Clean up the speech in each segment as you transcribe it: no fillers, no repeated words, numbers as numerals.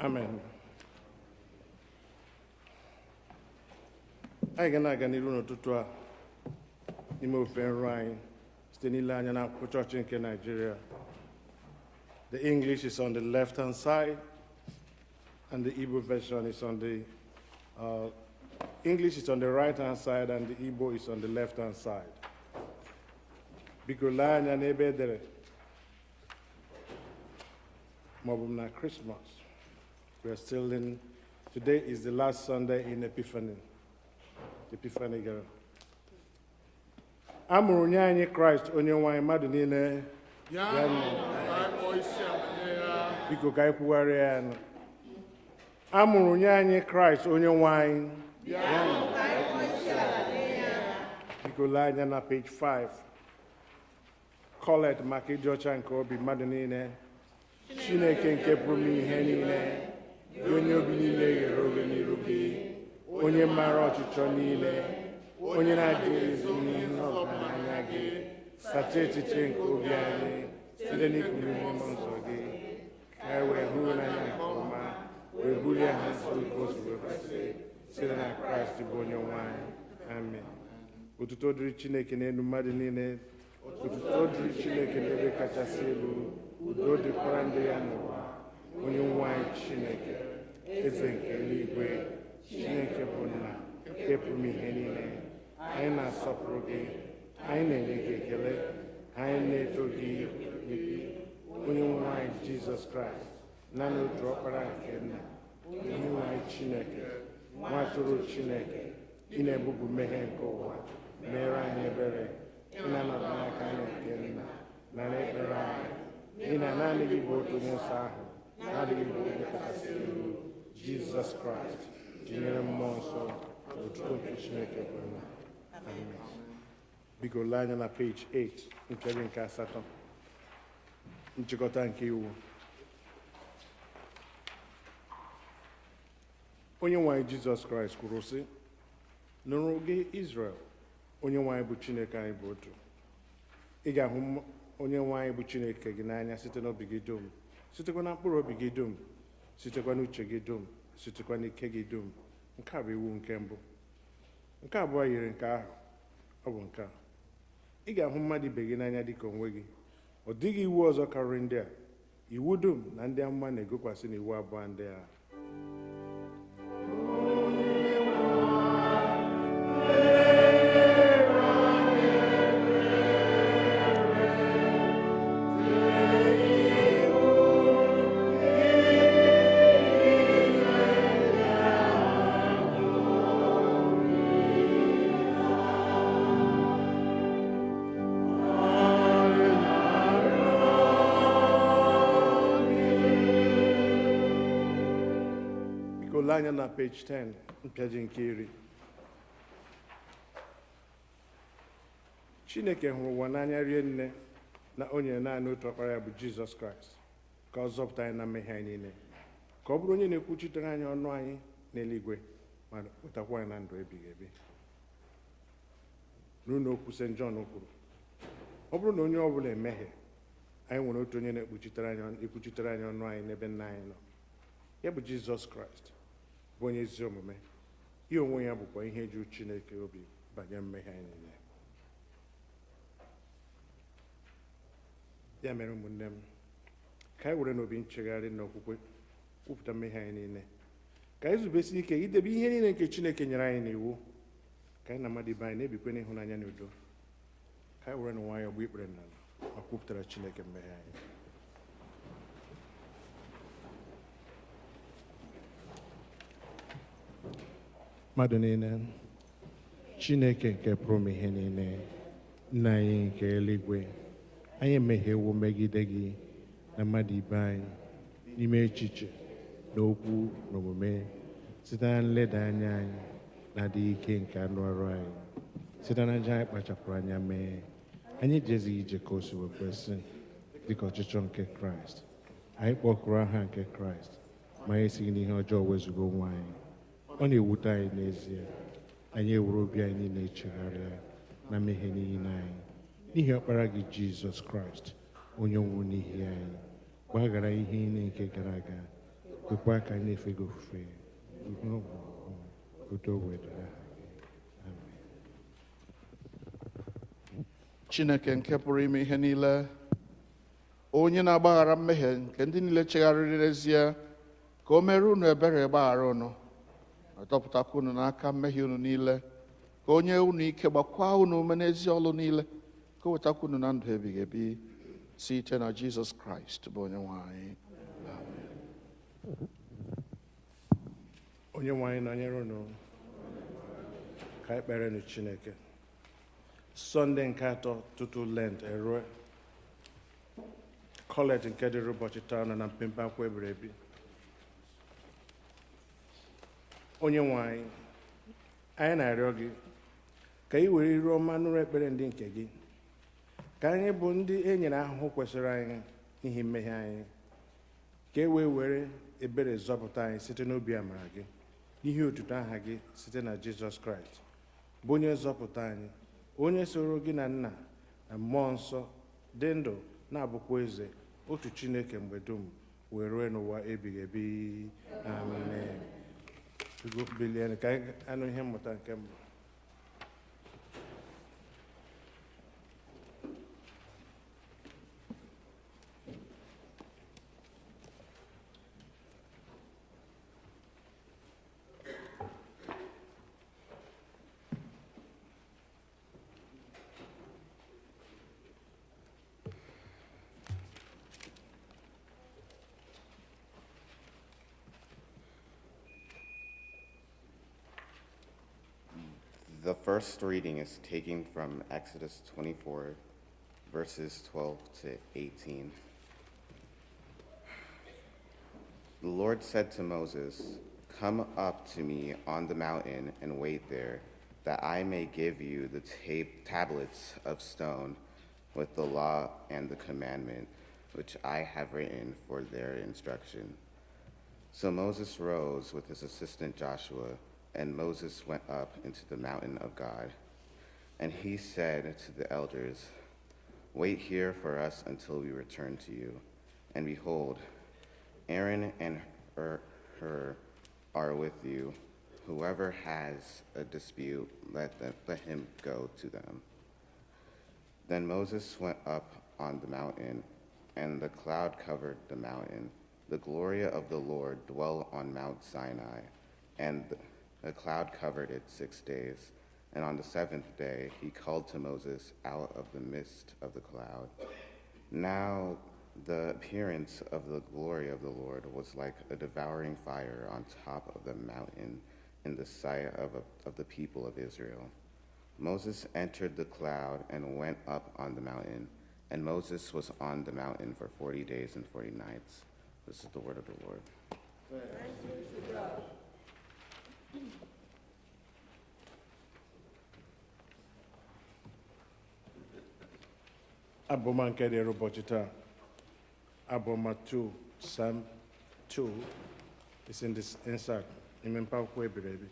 Amen. I can n'iru n'ụtụtụ a n'ime ofe nro anyị site n'ile anya n'akwụkwọ chọọchị nke Nigeria. The English is on the left-hand side, and the Igbo version is on the English is on the right-hand side, and the Igbo is on the left-hand side. Biko lee anya n'ebe edere maọbụ na Christmas. We are still in. Today is the last Sunday in Epiphany. Epiphany girl. Amụrụ nye anyị Kraịst onye nwe anyị mmadụ niile. Biko ka anyị kwugharịa ya nụ. Amụrụ nye anyị Kraịst onye nwe anyị. Biko lee anya na page 5. Collect maka ịdị ọcha nke obi mmadụ niile. Chineke nke pụrụ ihe niile. Onye obi niile ghere oghe n'iru gị. Onye maara ọchịchọ niile. Onye na-adịghị ezi n'ihe ọbụla anya gị. Sachaa echiche nke obi anyị site n'ikpuru mmụọ nsọ gị. Ka e wee hụ n'anya nke ọma wee bulie ha nsọ nke otu wee kwesị site na Kraịst bụ onye nwe anyị. Amen. Otuto dịrị Chineke n'elu mmadụ niile. Otuto dịrị Chineke n'ebe kachasị elu. Udo dịkwara ndị ya n'ụwa. Onye nwe anyị Chineke, eze nke eluigwe, Chineke bụ nna nke pụrụ ihe niile. Anyị na-asọpụrụ gị, anyị na-enye gị ekele, anyị na-eto gị onye nwe anyị Jizọs Kraịst, naanị otu ọkpara nke nna, onye nwe anyị Chineke, nwa atụrụ Chineke, ị na-ebubu mmehie nke ụwa, meere anyị ebere, ị na-anọdụ n'aka anyị nke nna, nara ekpere anyị, ị na naanị gị bụ otu onye nsọ ahụ, na-adịghị bụ onye kachasị elu, Jizọs Kraịst, tinyere mmụọ nsọ, otuto nke Chineke kwere. Amen. Biko lee anya na page 8 mpịaji nke 8, nchịkọta nke iwu. Onye nwe anyị Jizọs Kraịst kwuru sị, nụrụ gị Israel, onye nwe anyị bụ Chineke anyị bụ otu. Ị ga-ahụ onye nwe anyị bụ Chineke gị n'anya site n'obi gị dum, sitekwa na mkpụrụ obi gị dum, sitekwa n'uche gị dum, sitekwa n'ike gị dum. Nke a bụ iwu nke mbụ. Nke abụọ yiri nke ahụ, ọ bụ nke a: ị ga-ahụ mmadụ ibe gị n'anya dịka onwe gị. Ọ dịghị iwu ọzọ karịrị ndị a. Iwu dum na ndị amụma na-egokwasị n'iwu abụọ ndị a. Anya na page 10 mpịaji nke 10. Chineke hụrụ ụwa n'anya rie nne na o nyere naanị otu ọkpara ya bụ Jizọs Kraịst ka ọ zọpụta anyị na mmehie anyị niile, ka ọ bụrụ onye na-ekwuchitere anyị ọnụ anyị n'eluigwe ma wetakwara anyị na ndụ ebighị ebi. N'ihi na okwu St. John kwuru, ọ bụrụ na onye ọ bụla emehie, anyị nwere otu onye na-ekwuchitere anyị ọnụ anyị n'ebe nna anyị nọ, ya bụ Jizọs Kraịst, bụ onye ezi omume. Ihe onwe ya bụkwa ihe juru Chineke obi banyere mmehie anyị niile. Ya mere ụmụnne m, ka anyị were n'obi nchegharị na okwukwe kwupụta mmehie anyị niile, ka anyị zubesi ike idebe ihe niile nke Chineke nyere anyị n'iwu, ka anyị na mmadụ ibe anyị na-ebikwe n'ịhụnanya na udo. Ka anyị were na nwayọọ gba ikpere n'ala ma kwupụtara Chineke mmehie anyị. Mmadụ niile, Chineke nke pụrụ ihe niile, nna anyị nke eluigwe, anyị emehiewo megide gị na mmadụ ibe anyị n'ime echiche na okwu na omume, site na nleda anya anyị na-adịghị ike nke anụ arụ anyị, site na njọ anyị kpachapụrụ anya mee. Anyị jezighị ije ka o si wee kwesị dịka ọchịchọ nke Kraịst. Anyị kpọkụrụ aha nke Kraịst ma anyị esighị n'ihe ọjọọ wezuga onwe anyị. Ọ na-ewute anyị n'ezie. Anyị ewuru obi anyị niile chegharịa na mmehie niile anyị n'ihi ọkpara gị Jizọs Kraịst, onye nwụrụ n'ihi anyị, gbaghara ihe niile nke gara aga, kwekwa ka anyị na-efe gị ofufe otu o wee dịrị aha gị. Amen. Chineke nke pụrụ ime ihe niile, onye na-agbaghara mmehie nke ndị niile chegharịrị n'ezie, ka o mere unu ebere gbaghara unu, dọpụtakwa unu n'aka mmehie unu niile, ka onye unu ike gbakwa unu ume n'ezi ọlụ niile, ka o wetakwa unu na ndụ ebighị ebi site na Jizọs Kraịst bụ onye nwe anyị. Onye nwe anyị nọnyere unu, ka anyị kpere Chineke. Sọnde nke atọ tutu Lent erue, kọlet nke dịrị ụbọchị taa nọ na mpempe akwụkwọ ebiri ebi. Onye nwe anyị, anyị na-arịọ gị ka ị were iru ọma nụrụ ekpere ndị nke gị, ka anyị bụ ndị e nyere ahụhụ kwesịrị anyị n'ihi mmehie anyị, ka e wee were ebere zọpụta anyị site n'obi amara gị, n'ihi otuto aha gị site na Jizọs Kraịst, bụ onye zọpụta anyị, onye soro gị na Nna na Mmụọ Nsọ dị ndụ na-abụkwa eze, otu Chineke mgbe dum wee rue n'ụwa ebighị ebi. Amen. Bilie ka anyị anụ ihe mmụta nke mbụ. The first reading is taken from Exodus 24, verses 12 to 18. The Lord said to Moses, "Come up to me on the mountain and wait there, that I may give you the tablets of stone with the law and the commandment, which I have written for their instruction." So Moses rose with his assistant Joshua, and Moses went up into the mountain of God. And he said to the elders, "Wait here for us until we return to you." And behold, Aaron and Hur are with you. Whoever has a dispute, let him go to them. Then Moses went up on the mountain, and the cloud covered the mountain. The glory of the Lord dwelt on Mount Sinai, and the cloud covered it 6 days. And on the seventh day, he called to Moses out of the midst of the cloud. Now the appearance of the glory of the Lord was like a devouring fire on top of the mountain in the sight of the people of Israel. Moses entered the cloud and went up on the mountain, and Moses was on the mountain for 40 days and 40 nights. This is the word of the Lord. Thanks be to God. Abụma nke dịrị ụbọchị taa, Abụma 2, Psalm 2, is in this insert, n'ime mpakwụkwọ ebiri ebi.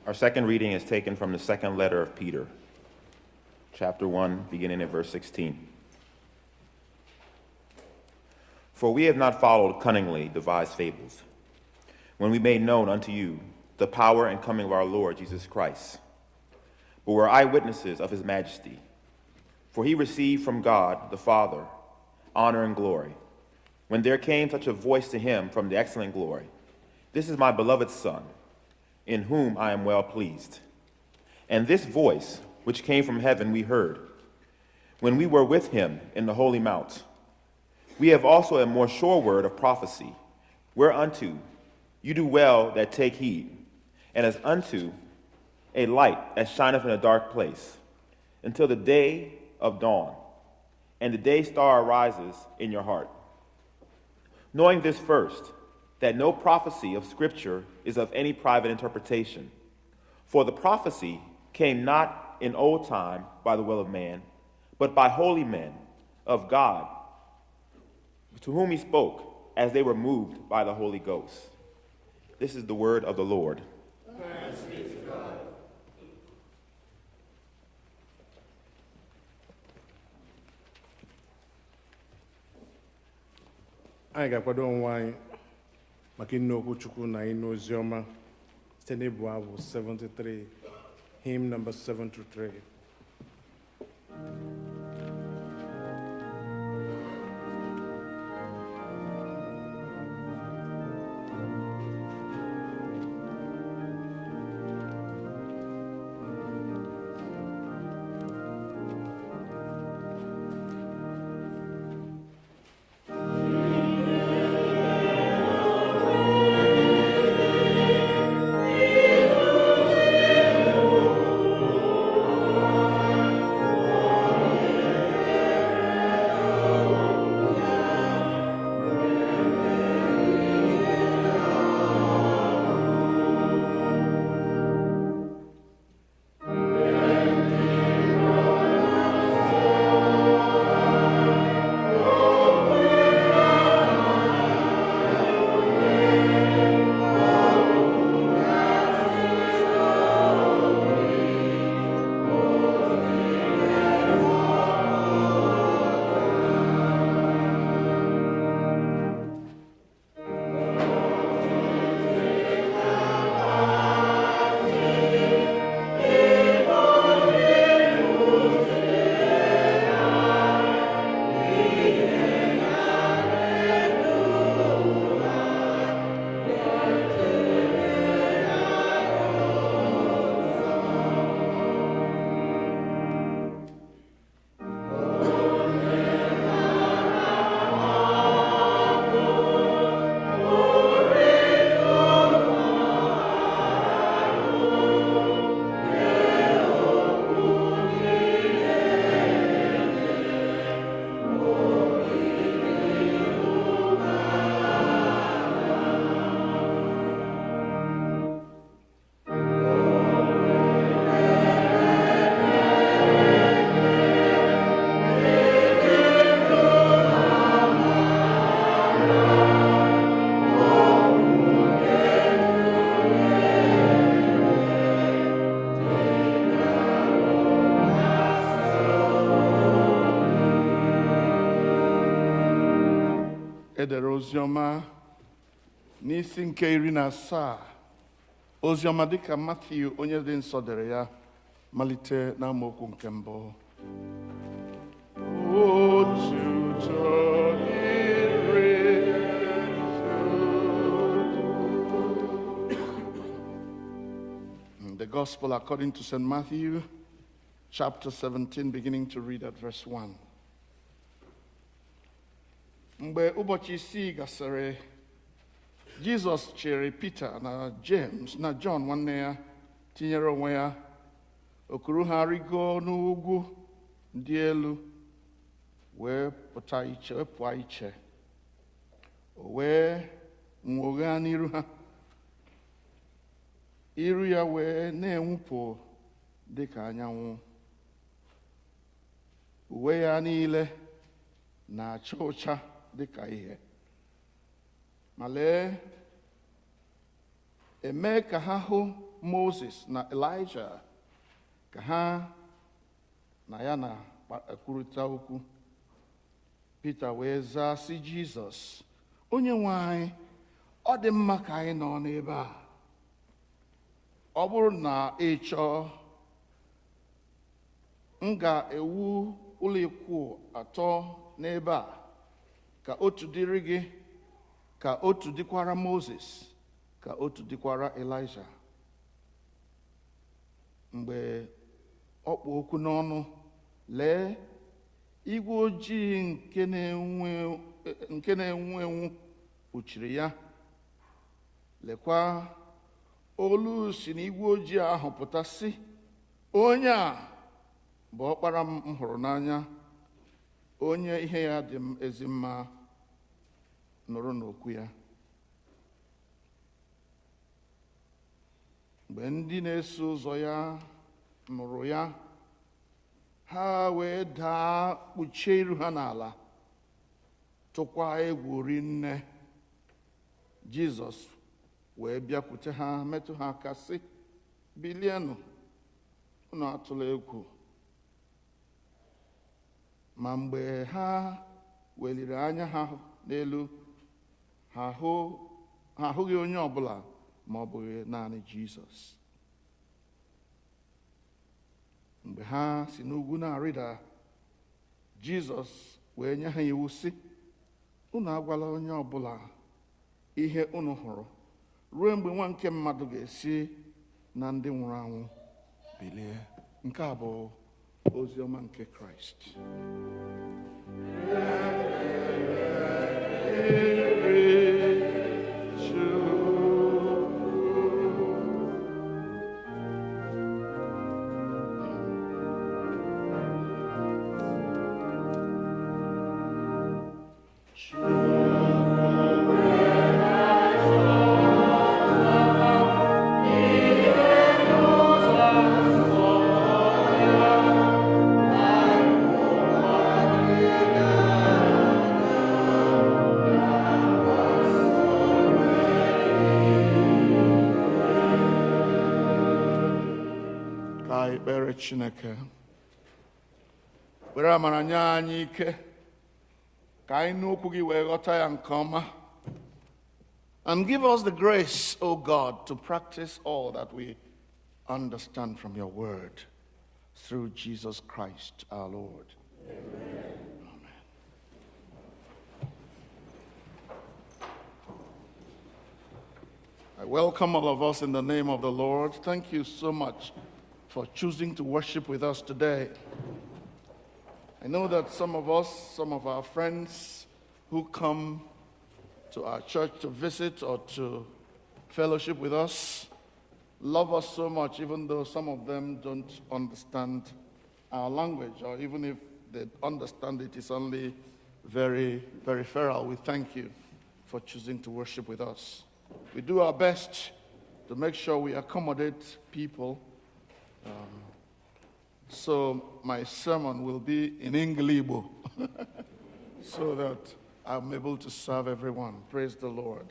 Our second reading is taken from the second letter of Peter, chapter 1, beginning at verse 16. For we have not followed cunningly devised fables, when we made known unto you the power and coming of our Lord Jesus Christ, but were eyewitnesses of his majesty. For he received from God the Father honor and glory, when there came such a voice to him from the excellent glory, This is my beloved Son, in whom I am well pleased. And this voice, which came from heaven, we heard, when we were with him in the holy mount. We have also a more sure word of prophecy, whereunto you do well that take heed, and as unto a light that shineth in a dark place, until the day of dawn, and the day star arises in your heart. Knowing this first, that no prophecy of Scripture is of any private interpretation. For the prophecy came not in old time by the will of man, but by holy men of God, to whom he spoke as they were moved by the Holy Ghost. This is the word of the Lord. Thanks be to God. Anyị ga-akwado onwe anyị maka ịnụ okwu Chukwu na ịnụ ozi ọma site n'ịbụ abụ 73, hymn number 7-3. Edere oziọma n'isi nke 17, oziọma dịka Matthew onye dị nsọ dere ya, malite n'amaokwu nke mbụ. Otuto dịrị Chukwu. The Gospel according to St. Matthew, chapter 17, beginning to read at verse 1. Mgbe ụbọchị 6 gasịrị, Jizọs chere Peter na James na John nwanne ya tinyere onwe ya, okuru ha rigo n'ugwu dị elu wee pụọ iche. O wee nwogha n'iru ha, iru ya wee na-enwupụ dịka anyanwụ, uwe ya niile na-acha ụcha dịka ihe. Ma lee, eme ka ha hụ Moses na Elijah ka ha na ya na-ekwurịta okwu. Pita wee zaa sị Jizọs, onye nwe anyị, ọ dị mma ka anyị nọ n'ebe a. Ọ bụrụ na ị chọọ, m ga-ewu ụlọ ikwu 3 n'ebe a, ka otu dịrị gị, ka otu dịkwara Moses, ka otu dịkwara Elijah. Mgbe ọ kpụ okwu n'ọnụ, lee, igwe ojii nke na-enwu enwu kpuchiri ya. Lekwa, olu si n'igwe ojii ahụ pụta sị, onye a bụ ọkpara m hụrụ n'anya, onye ihe ya dị m ezi mma, nụrụ n'okwu ya. Mgbe ndị na-eso ụzọ ya nụrụ ya, ha wee daa kpuchie iru ha n'ala, tụkwa egwu rinne. Jizọs wee bịakwute ha, metụ ha aka sị, bilienụ, unu atụla egwu. Ma mgbe ha weliri anya ha n'elu, ha ahụghị onye ọbụla ma ọ bụghị naanị Jizọs. Mgbe ha si n'ugwu na-arịda, Jizọs wee nye ha iwu sị, unu agwala onye ọbụla ihe unu hụrụ ruo mgbe Nwa nke Mmadụ ga-esi na ndị nwụrụ anwụ bilie. Nke a bụ ozi ọma nke Kraịst. Chineke were amara nye anyị ike ka anyị n'okwu gị wee ghọta ya nke ọma, and give us the grace, O God, to practice all that we understand from your word through Jesus Christ our Lord. Amen. I welcome all of us in the name of the Lord. Thank you so much for choosing to worship with us today. I know that some of our friends who come to our church to visit or to fellowship with us, love us so much, even though some of them don't understand our language, or even if they understand it, it's only very peripheral. We thank you for choosing to worship with us. We do our best to make sure we accommodate people. So my sermon will be in English so that I'm able to serve everyone. Praise the Lord.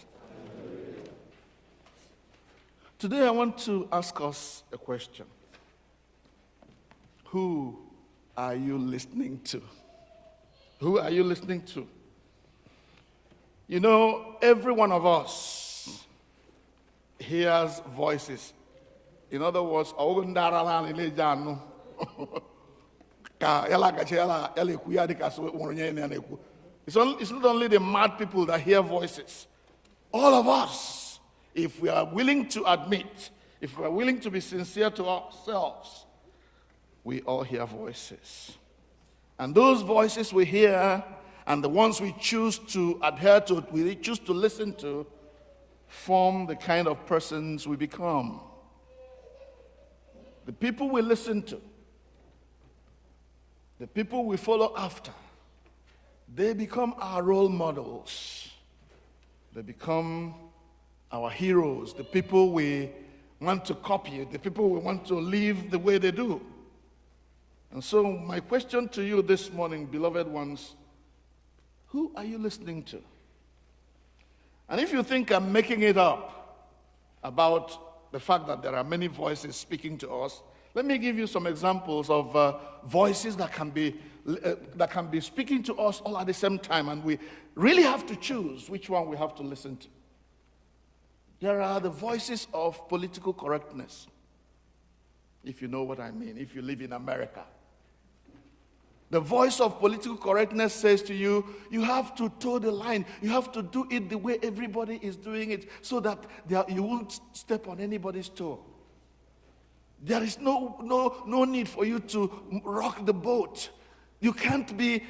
Today I want to ask us a question. Who are you listening to? Who are you listening to? You know, every one of us hears voices. In other words, it's not only the mad people that hear voices. All of us, if we are willing to admit, if we are willing to be sincere to ourselves, we all hear voices. And those voices we hear, and the ones we choose to adhere to, we choose to listen to, form the kind of persons we become. The people we listen to, the people we follow after, they become our role models. They become our heroes, the people we want to copy, the people we want to live the way they do. And so my question to you this morning, beloved ones, who are you listening to? And if you think I'm making it up about the fact that there are many voices speaking to us, let me give you some examples of voices that can be speaking to us all at the same time, and we really have to choose which one we have to listen to. There are the voices of political correctness, if you know what I mean, if you live in America. The voice of political correctness says to you, you have to toe the line. You have to do it the way everybody is doing it so that you won't step on anybody's toe. There is no need for you to rock the boat. You can't be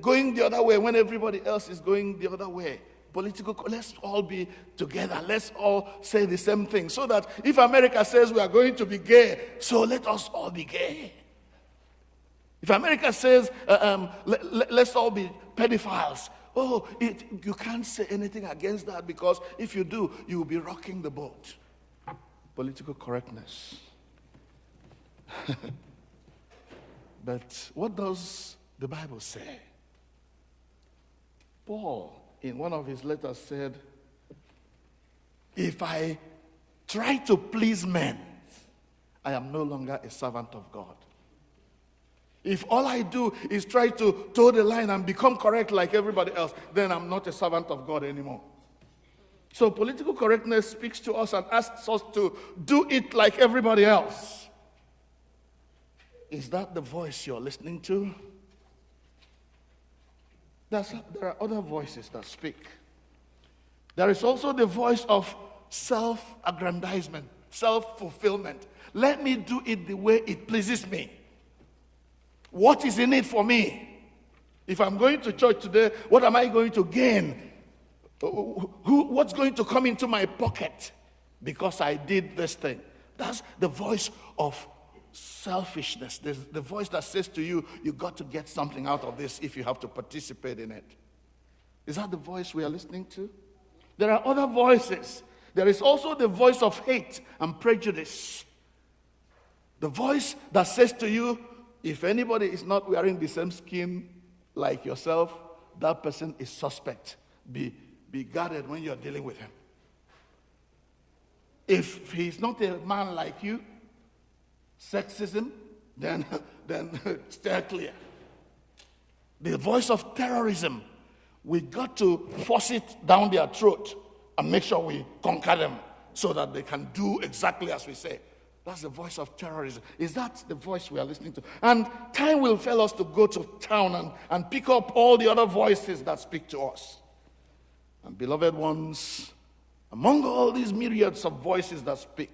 going the other way when everybody else is going the other way. Let's all be together. Let's all say the same thing. So that if America says we are going to be gay, so let us all be gay. If America says, let's all be pedophiles, you can't say anything against that, because if you do, you will be rocking the boat. Political correctness. But what does the Bible say? Paul, in one of his letters, said, if I try to please men, I am no longer a servant of God. If all I do is try to toe the line and become correct like everybody else, then I'm not a servant of God anymore. So political correctness speaks to us and asks us to do it like everybody else. Is that the voice you're listening to? There are other voices that speak. There is also the voice of self-aggrandizement, self-fulfillment. Let me do it the way it pleases me. What is in it for me? If I'm going to church today, what am I going to gain? What's going to come into my pocket because I did this thing? That's the voice of selfishness. There's the voice that says to you, you got to get something out of this if you have to participate in it. Is that the voice we are listening to? There are other voices. There is also the voice of hate and prejudice. The voice that says to you, if anybody is not wearing the same skin like yourself, that person is suspect. Be guarded when you're dealing with him. If he's not a man like you, sexism, then steer clear. The voice of terrorism, we got to force it down their throat and make sure we conquer them so that they can do exactly as we say. That's the voice of terrorism. Is that the voice we are listening to? And time will fail us to go to town and pick up all the other voices that speak to us. And beloved ones, among all these myriads of voices that speak,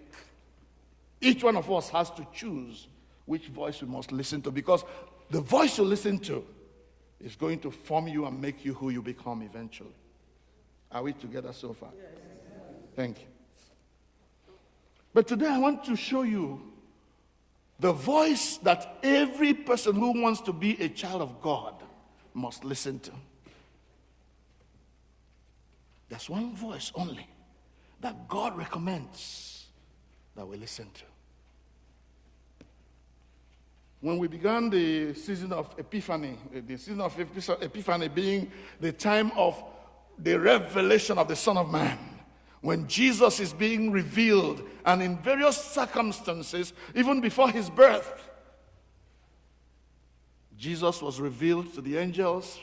each one of us has to choose which voice we must listen to, because the voice you listen to is going to form you and make you who you become eventually. Are we together so far? Yes. Thank you. But today I want to show you the voice that every person who wants to be a child of God must listen to. There's one voice only that God recommends that we listen to. When we began the season of Epiphany, the season of Epiphany being the time of the revelation of the Son of Man, when Jesus is being revealed, and in various circumstances, even before his birth, Jesus was revealed to the angels.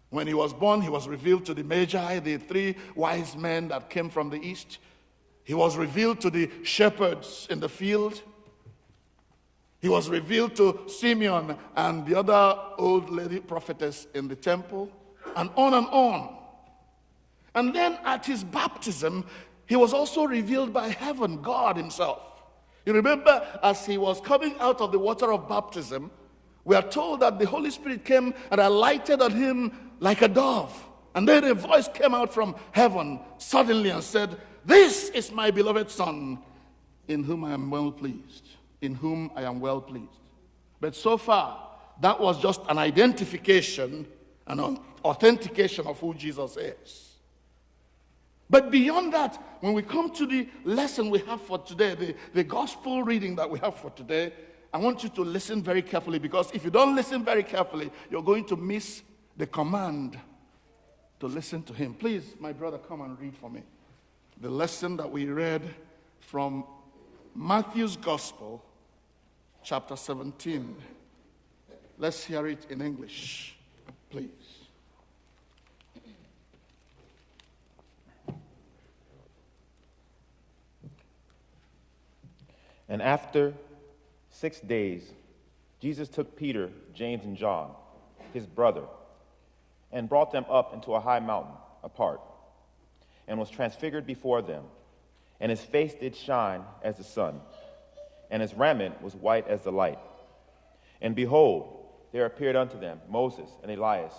When he was born, he was revealed to the Magi, the three wise men that came from the east. He was revealed to the shepherds in the field. He was revealed to Simeon and the other old lady prophetess in the temple, and on and on. And then at his baptism, he was also revealed by heaven, God himself. You remember, as he was coming out of the water of baptism, we are told that the Holy Spirit came and alighted on him like a dove. And then a voice came out from heaven suddenly and said, "This is my beloved Son, in whom I am well pleased." In whom I am well pleased. But so far, that was just an identification, an authentication of who Jesus is. But beyond that, when we come to the lesson we have for today, the gospel reading that we have for today, I want you to listen very carefully, because if you don't listen very carefully, you're going to miss the command to listen to him. Please, my brother, come and read for me the lesson that we read from Matthew's Gospel, chapter 17. Let's hear it in English, please. And after 6 days, Jesus took Peter, James, and John, his brother, and brought them up into a high mountain apart, and was transfigured before them. And his face did shine as the sun, and his raiment was white as the light. And behold, there appeared unto them Moses and Elias,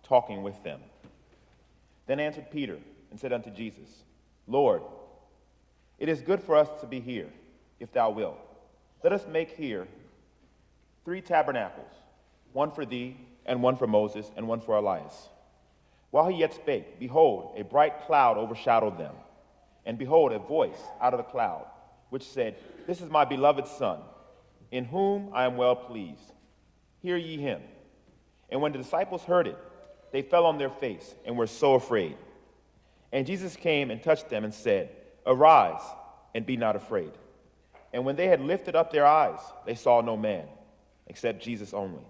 talking with them. Then answered Peter and said unto Jesus, Lord, it is good for us to be here, if thou wilt. Let us make here 3 tabernacles, one for thee, and one for Moses, and one for Elias. While he yet spake, behold, a bright cloud overshadowed them. And behold, a voice out of the cloud, which said, This is my beloved Son, in whom I am well pleased. Hear ye him. And when the disciples heard it, they fell on their face, and were so afraid. And Jesus came and touched them, and said, Arise, and be not afraid. And when they had lifted up their eyes, they saw no man, except Jesus only.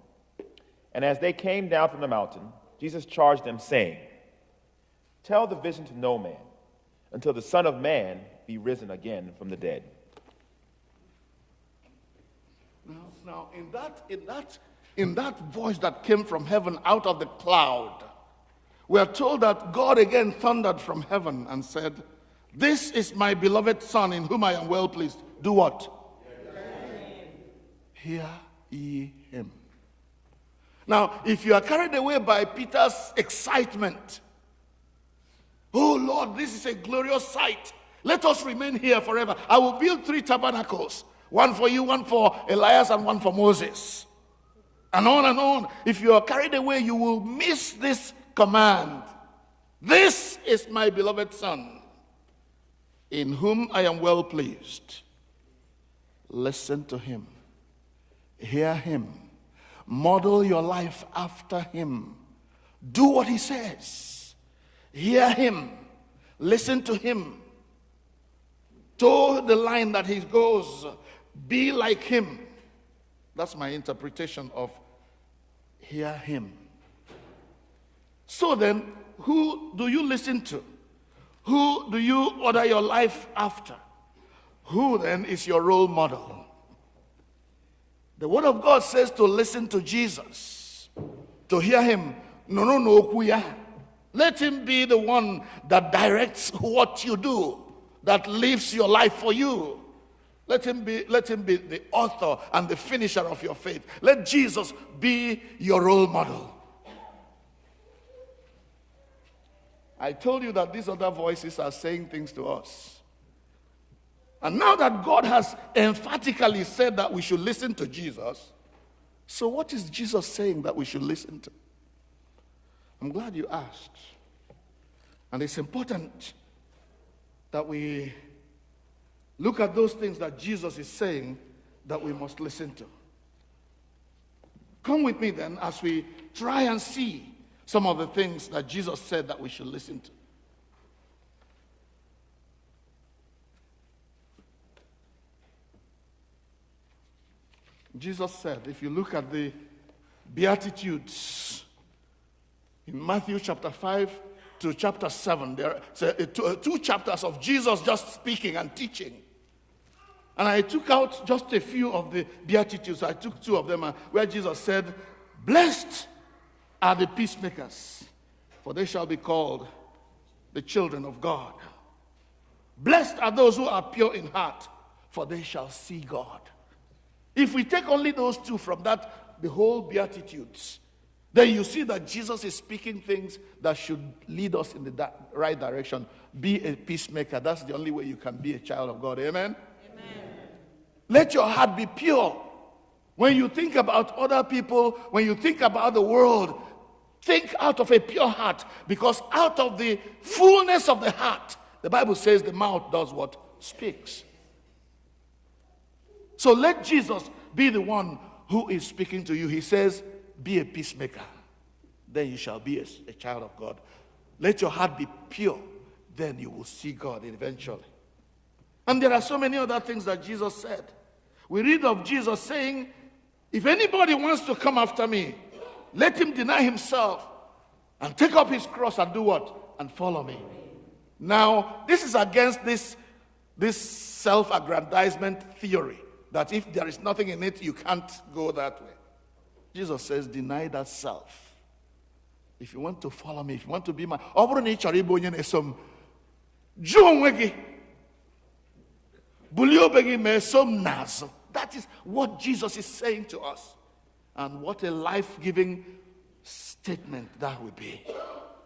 And as they came down from the mountain, Jesus charged them, saying, Tell the vision to no man, until the Son of Man be risen again from the dead. Now, in that voice that came from heaven out of the cloud, we are told that God again thundered from heaven and said, This is my beloved Son, in whom I am well pleased. Do what? Hear ye him. Now, if you are carried away by Peter's excitement, oh Lord, this is a glorious sight. Let us remain here forever. I will build 3 tabernacles. One for you, one for Elias, and one for Moses. And on and on. If you are carried away, you will miss this command. This is my beloved Son, in whom I am well pleased. Listen to him. Hear him. Model your life after him. Do what he says. Hear him. Listen to him. Toe the line that he goes. Be like him. That's my interpretation of hear him. So then, who do you listen to? Who do you order your life after? Who then is your role model? The Word of God says to listen to Jesus, to hear him. Let him be the one that directs what you do, that lives your life for you. Let him be the author and the finisher of your faith. Let Jesus be your role model. I told you that these other voices are saying things to us. And now that God has emphatically said that we should listen to Jesus, so what is Jesus saying that we should listen to? I'm glad you asked. And it's important that we look at those things that Jesus is saying that we must listen to. Come with me then as we try and see some of the things that Jesus said that we should listen to. Jesus said, if you look at the Beatitudes in Matthew chapter 5 to chapter 7, there are 2 chapters of Jesus just speaking and teaching. And I took out just a few of the Beatitudes. I took 2 of them where Jesus said, Blessed are the peacemakers, for they shall be called the children of God. Blessed are those who are pure in heart, for they shall see God. If we take only those 2 from that, the whole Beatitudes, then you see that Jesus is speaking things that should lead us in the right direction. Be a peacemaker. That's the only way you can be a child of God. Amen? Amen. Let your heart be pure. When you think about other people, when you think about the world, think out of a pure heart. Because out of the fullness of the heart, the Bible says the mouth does what? Speaks. So let Jesus be the one who is speaking to you. He says, be a peacemaker. Then you shall be a child of God. Let your heart be pure. Then you will see God eventually. And there are so many other things that Jesus said. We read of Jesus saying, if anybody wants to come after me, let him deny himself and take up his cross and do what? And follow me. Now, this is against this self-aggrandizement theory that if there is nothing in it, you can't go that way. Jesus says, deny that self. If you want to follow me, if you want to be my... That is what Jesus is saying to us. And what a life-giving statement that would be.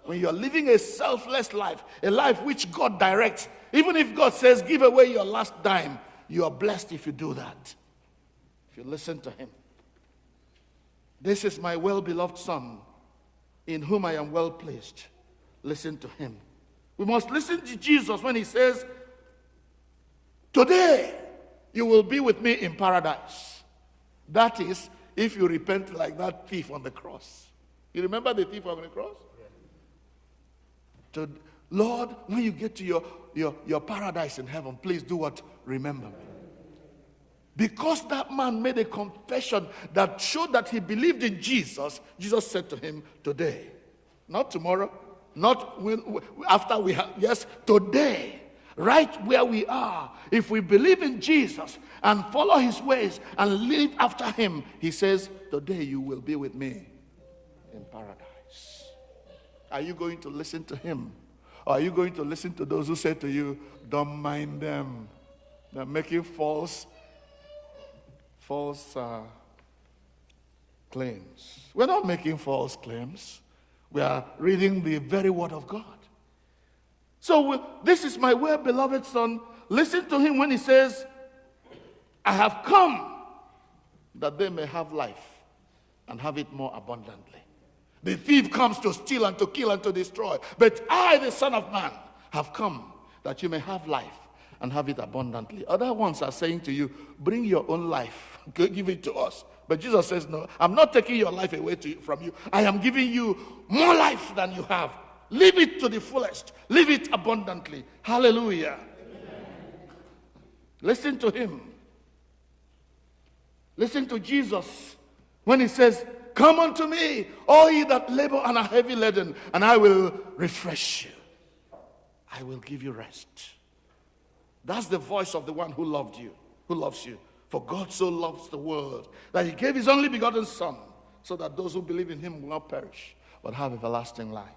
When you're living a selfless life, a life which God directs, even if God says, give away your last dime, you are blessed if you do that. If you listen to him. This is my well-beloved Son, in whom I am well pleased. Listen to him. We must listen to Jesus when he says, today you will be with me in paradise. That is, if you repent like that thief on the cross. You remember the thief on the cross? So, Lord, when you get to your paradise in heaven, please do what? Remember me. Because that man made a confession that showed that he believed in Jesus, Jesus said to him, today, not tomorrow, not after we have, yes, today, right where we are, if we believe in Jesus and follow his ways and live after him, he says, today you will be with me in paradise. Are you going to listen to him? Or are you going to listen to those who say to you, don't mind them, they're making false claims? We're not making false claims. We are reading the very word of God. So this is my well-beloved Son. Listen to him when he says, I have come that they may have life and have it more abundantly. The thief comes to steal and to kill and to destroy. But I, the Son of Man, have come that you may have life and have it abundantly. Other ones are saying to you, bring your own life, give it to us. But Jesus says, no, I'm not taking your life away from you. I am giving you more life than you have. Live it to the fullest. Live it abundantly. Hallelujah. Amen. Listen to him. Listen to Jesus when he says, come unto me, all ye that labor and are heavy laden, and I will refresh you. I will give you rest. That's the voice of the one who loved you, who loves you. For God so loves the world that he gave his only begotten Son, so that those who believe in him will not perish, but have everlasting life.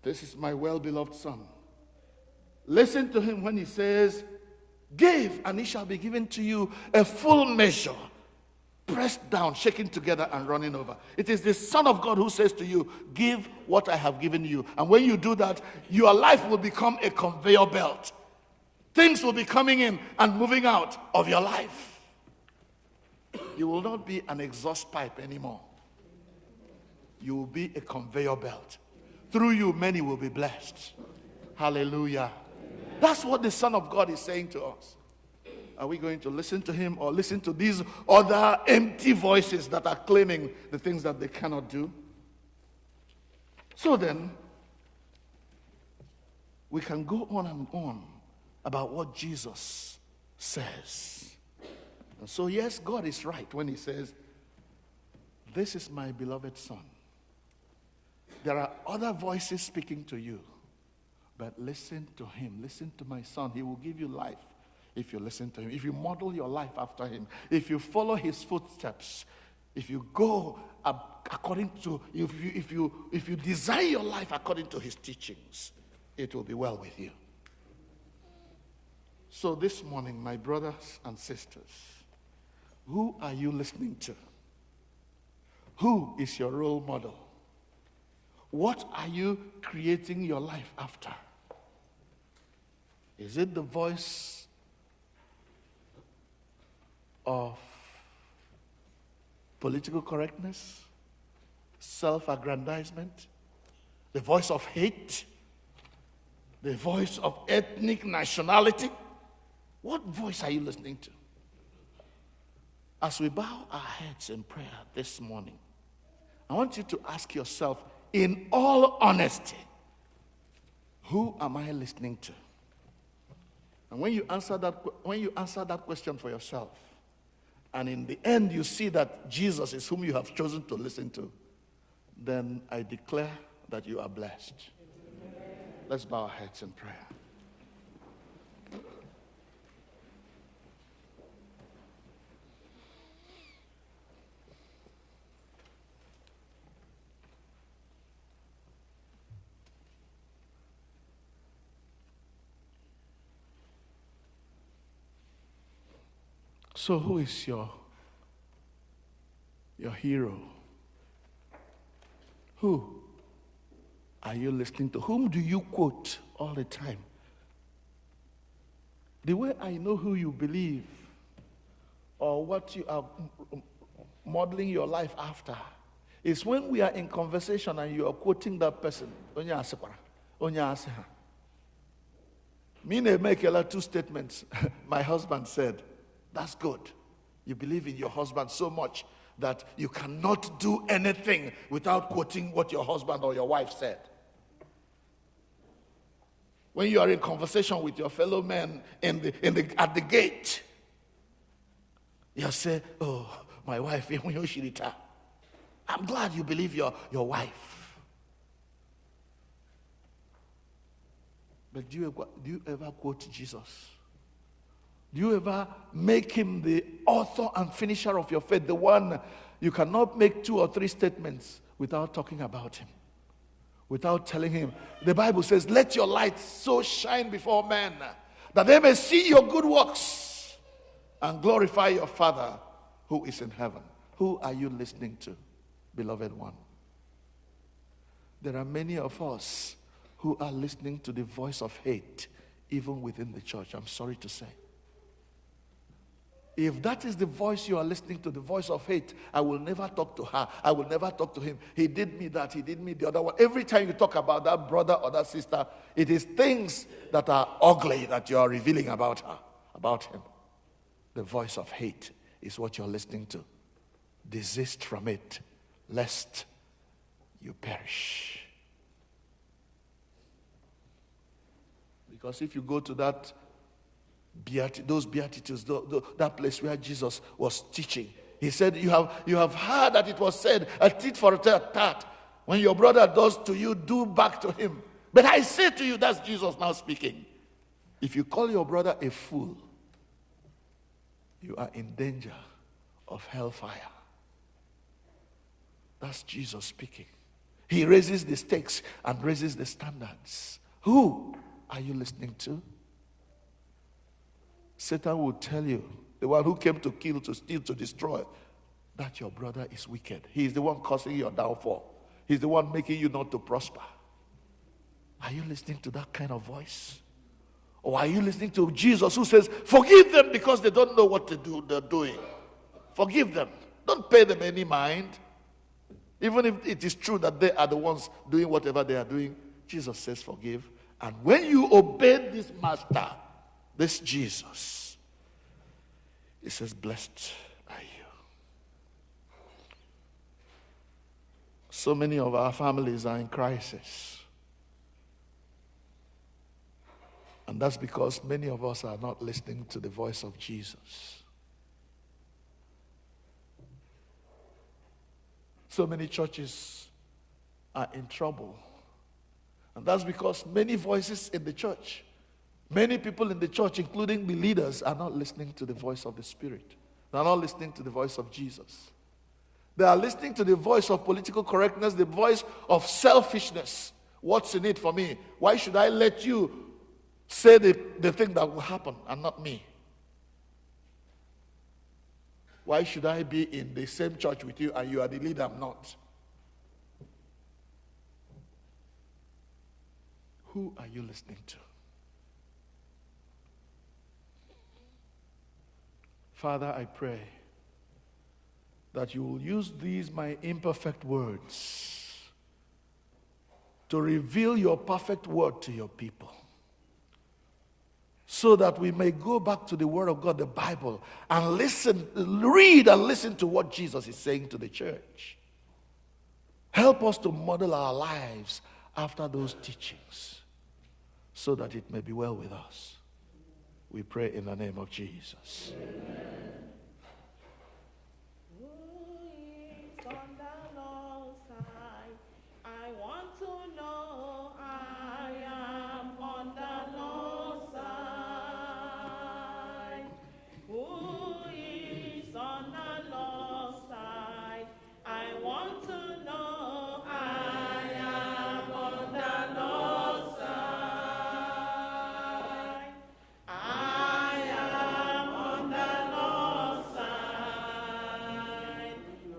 This is my well-beloved Son. Listen to him when he says, give, and it shall be given to you a full measure, pressed down, shaken together, and running over. It is the Son of God who says to you, give what I have given you. And when you do that, your life will become a conveyor belt. Things will be coming in and moving out of your life. You will not be an exhaust pipe anymore. You will be a conveyor belt. Through you, many will be blessed. Hallelujah. Amen. That's what the Son of God is saying to us. Are we going to listen to him or listen to these other empty voices that are claiming the things that they cannot do? So then, we can go on and on about what Jesus says. And so, yes, God is right when he says, this is my beloved Son. There are other voices speaking to you, but listen to him. Listen to my Son. He will give you life if you listen to him. If you model your life after him. If you follow his footsteps. If you go according to, if you design your life according to his teachings, it will be well with you. So this morning, my brothers and sisters, who are you listening to? Who is your role model? What are you creating your life after? Is it the voice of political correctness, self-aggrandizement, the voice of hate, the voice of ethnic nationality? What voice are you listening to? As we bow our heads in prayer this morning, I want you to ask yourself, in all honesty, who am I listening to? And when you answer that question for yourself, and in the end you see that Jesus is whom you have chosen to listen to, then I declare that you are blessed. Let's bow our heads in prayer. So who is your hero? Who are you listening to? Whom do you quote all the time? The way I know who you believe or what you are modeling your life after is when we are in conversation and you are quoting that person. Me make two statements. My husband said, that's good. You believe in your husband so much that you cannot do anything without quoting what your husband or your wife said. When you are in conversation with your fellow men at the gate, you say, oh, my wife, I'm glad you believe your wife. But do you ever quote Jesus? Do you ever make him the author and finisher of your faith, the one you cannot make 2 or 3 statements without talking about him, without telling him? The Bible says, let your light so shine before men that they may see your good works and glorify your Father who is in heaven. Who are you listening to, beloved one? There are many of us who are listening to the voice of hate, even within the church, I'm sorry to say. If that is the voice you are listening to, the voice of hate, I will never talk to her. I will never talk to him. He did me that. He did me the other one. Every time you talk about that brother or that sister, it is things that are ugly that you are revealing about her, about him. The voice of hate is what you're listening to. Desist from it, lest you perish. Because if you go to that those Beatitudes, that place where Jesus was teaching, he said, you have heard that it was said, a tit for a tat. When your brother does to you, do back to him. But I say to you, that's Jesus now speaking. If you call your brother a fool, you are in danger of hellfire. That's Jesus speaking. He raises the stakes and raises the standards. Who are you listening to? Satan will tell you, the one who came to kill, to steal, to destroy, that your brother is wicked. He is the one causing your downfall. He's the one making you not to prosper. Are you listening to that kind of voice? Or are you listening to Jesus who says, forgive them because they don't know what to do, they're doing. Forgive them. Don't pay them any mind. Even if it is true that they are the ones doing whatever they are doing, Jesus says forgive. And when you obey this master, this Jesus, he says, blessed are you. So many of our families are in crisis. And that's because many of us are not listening to the voice of Jesus. So many churches are in trouble. And that's because many voices in the church, many people in the church, including the leaders, are not listening to the voice of the Spirit. They are not listening to the voice of Jesus. They are listening to the voice of political correctness, the voice of selfishness. What's in it for me? Why should I let you say the thing that will happen and not me? Why should I be in the same church with you and you are the leader, I'm not? Who are you listening to? Father, I pray that you will use these my imperfect words to reveal your perfect word to your people, so that we may go back to the Word of God, the Bible, and read and listen to what Jesus is saying to the church. Help us to model our lives after those teachings, so that it may be well with us. We pray in the name of Jesus. Who is on the Lord's side? I want to know. I am on the Lord's side. Who is on the Lord's side? I want to know. I am on the Lord's side. I am on the Lord's side,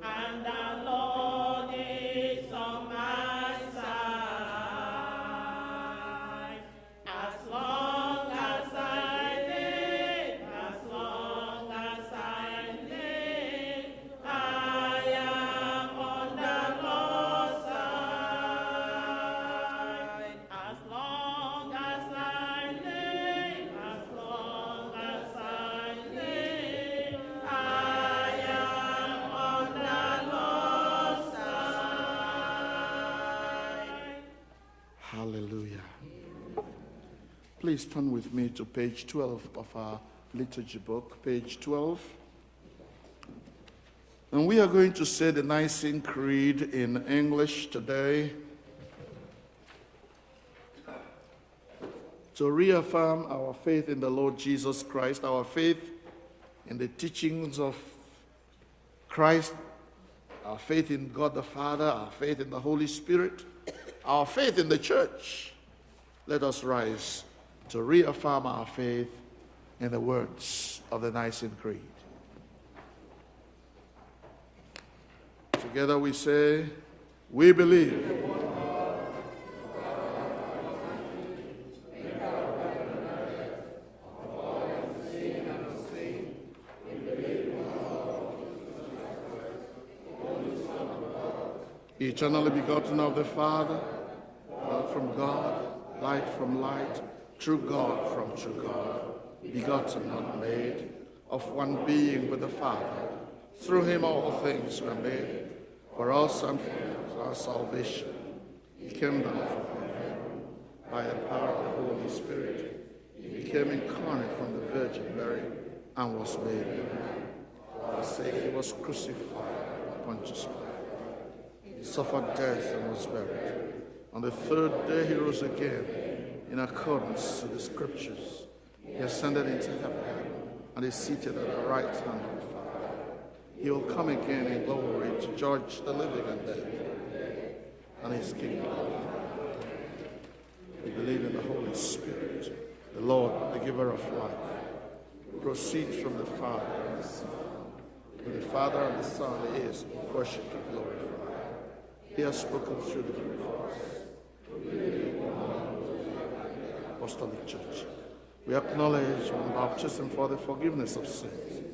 and the Lord is on my side. As long as I live, as long as I live, I am on the Lord's side. As long as I live, as long as I live, I am on the Lord's side. Hallelujah. Please turn with me to page 12 of our liturgy book, page 12. And we are going to say the Nicene Creed in English today to reaffirm our faith in the Lord Jesus Christ, our faith in the teachings of Christ, our faith in God the Father, our faith in the Holy Spirit, our faith in the church. Let us rise to reaffirm our faith in the words of the Nicene Creed. Together we say, we believe. Eternally begotten of the Father, God from God, light from light, true God from true God, begotten, not made, of one being with the Father. Through him all things were made, for us and for our salvation. He came down from heaven by the power of the Holy Spirit. He became incarnate from the Virgin Mary and was made a man. For our sake he was crucified upon Pontius Pilate. He suffered death and was buried. On the third day he rose again in accordance with the Scriptures. He ascended into heaven and is seated at the right hand of the Father. He will come again in glory to judge the living and dead, and his kingdom. We believe in the Holy Spirit, the Lord, the giver of life, who proceeds from the Father and the Son. With the Father and the Son he is worshipped and glorified. He has spoken through the prophets. Apostolic Church. We acknowledge one baptism for the forgiveness of sins.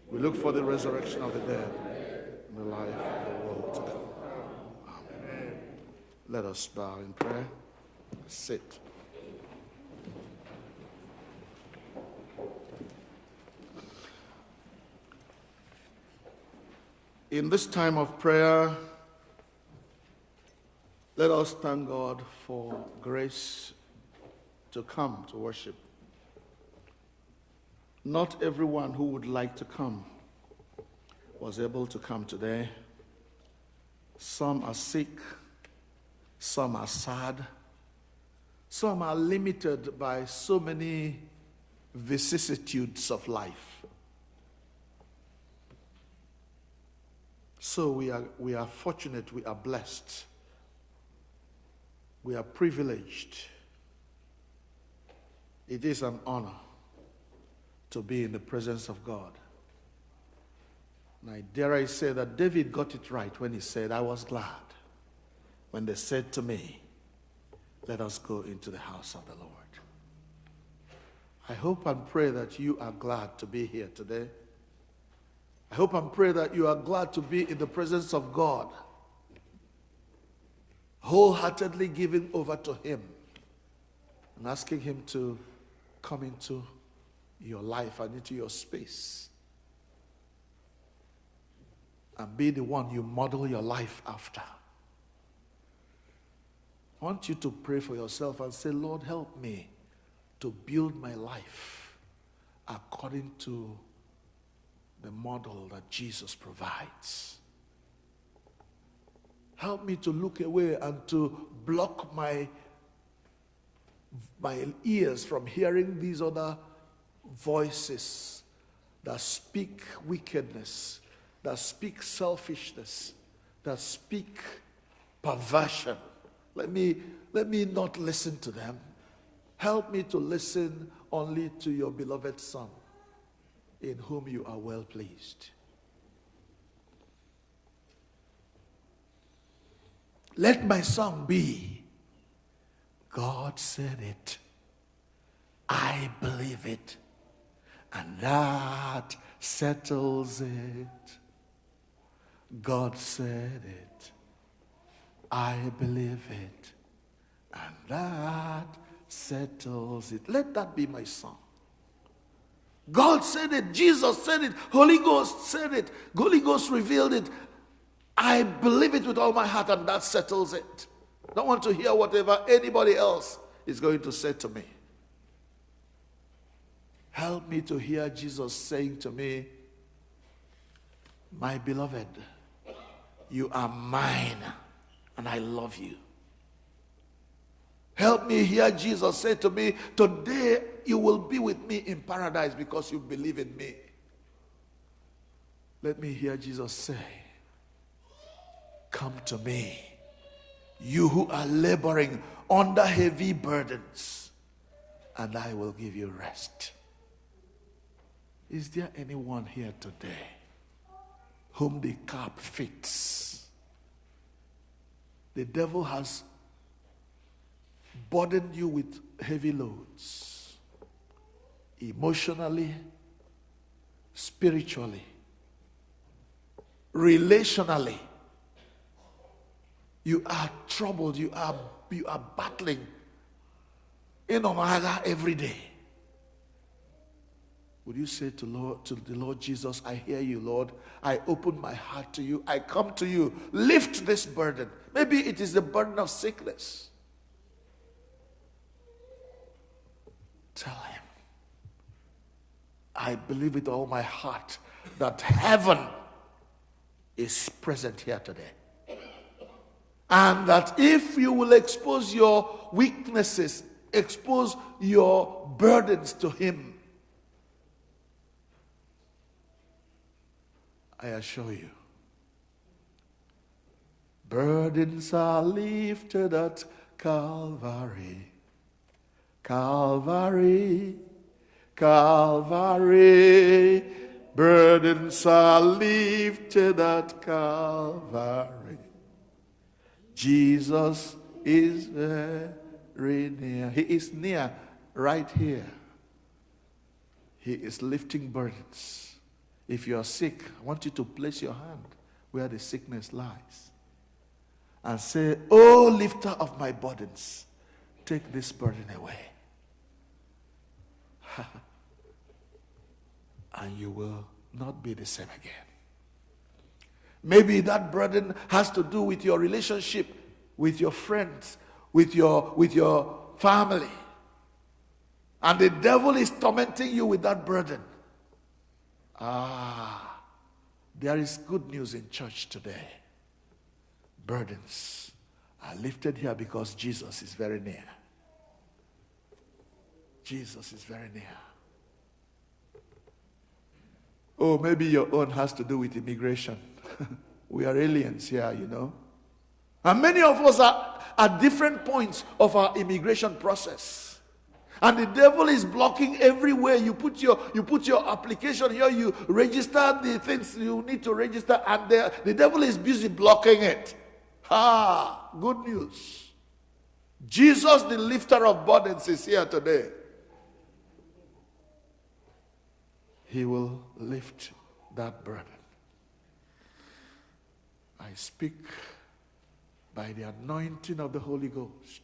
We look for the resurrection of the dead and the life of the world to come. Amen. Let us bow in prayer. Sit. In this time of prayer, let us thank God for grace to come to worship. Not everyone who would like to come was able to come today. Some are sick, some are sad, some are limited by so many vicissitudes of life. So we are fortunate, we are blessed, we are privileged. It is an honor to be in the presence of God. And I dare say that David got it right when he said, I was glad when they said to me, let us go into the house of the Lord. I hope and pray that you are glad to be here today. I hope and pray that you are glad to be in the presence of God, wholeheartedly giving over to him and asking him to come into your life and into your space and be the one you model your life after. I want you to pray for yourself and say, Lord, help me to build my life according to the model that Jesus provides. Help me to look away and to block my ears from hearing these other voices that speak wickedness, that speak selfishness, that speak perversion. Let me not listen to them. Help me to listen only to your beloved Son, in whom you are well pleased. Let my song be, God said it, I believe it, and that settles it. God said it, I believe it, and that settles it. Let that be my song. God said it, Jesus said it, Holy Ghost said it, Holy Ghost revealed it. I believe it with all my heart, and that settles it. Don't want to hear whatever anybody else is going to say to me. Help me to hear Jesus saying to me, my beloved, you are mine, and I love you. Help me hear Jesus say to me, today you will be with me in paradise because you believe in me. Let me hear Jesus say, come to me, you who are laboring under heavy burdens, and I will give you rest. Is there anyone here today whom the cap fits? The devil has burdened you with heavy loads, emotionally, spiritually, relationally. You are troubled, you are battling in Omega every day. Would you say to the Lord Jesus, I hear you, Lord. I open my heart to you. I come to you. Lift this burden. Maybe it is the burden of sickness. Tell him, I believe with all my heart that heaven is present here today. And that if you will expose your weaknesses, expose your burdens to him, I assure you, burdens are lifted at Calvary. Calvary, Calvary, burdens are lifted at Calvary. Jesus is very near. He is near right here. He is lifting burdens. If you are sick, I want you to place your hand where the sickness lies and say, oh, lifter of my burdens, take this burden away. And you will not be the same again. Maybe that burden has to do with your relationship with your friends, with your family. And the devil is tormenting you with that burden. There is good news in church today. Burdens are lifted here because Jesus is very near. Jesus is very near. Oh, maybe your own has to do with immigration. We are aliens here, you know. And many of us are at different points of our immigration process. And the devil is blocking everywhere. You put your application here, you register the things you need to register, and the devil is busy blocking it. Good news. Jesus, the lifter of burdens, is here today. He will lift that burden. I speak by the anointing of the Holy Ghost,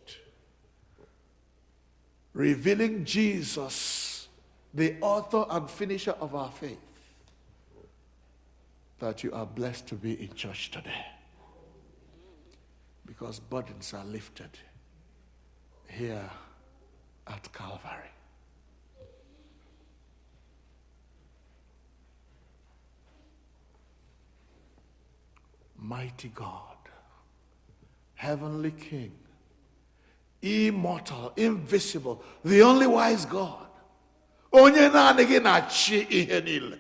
revealing Jesus, the author and finisher of our faith, that you are blessed to be in church today. Because burdens are lifted here at Calvary. mighty God, heavenly King, immortal, invisible, the only wise God, onye naanị gị na-achị ihe niile,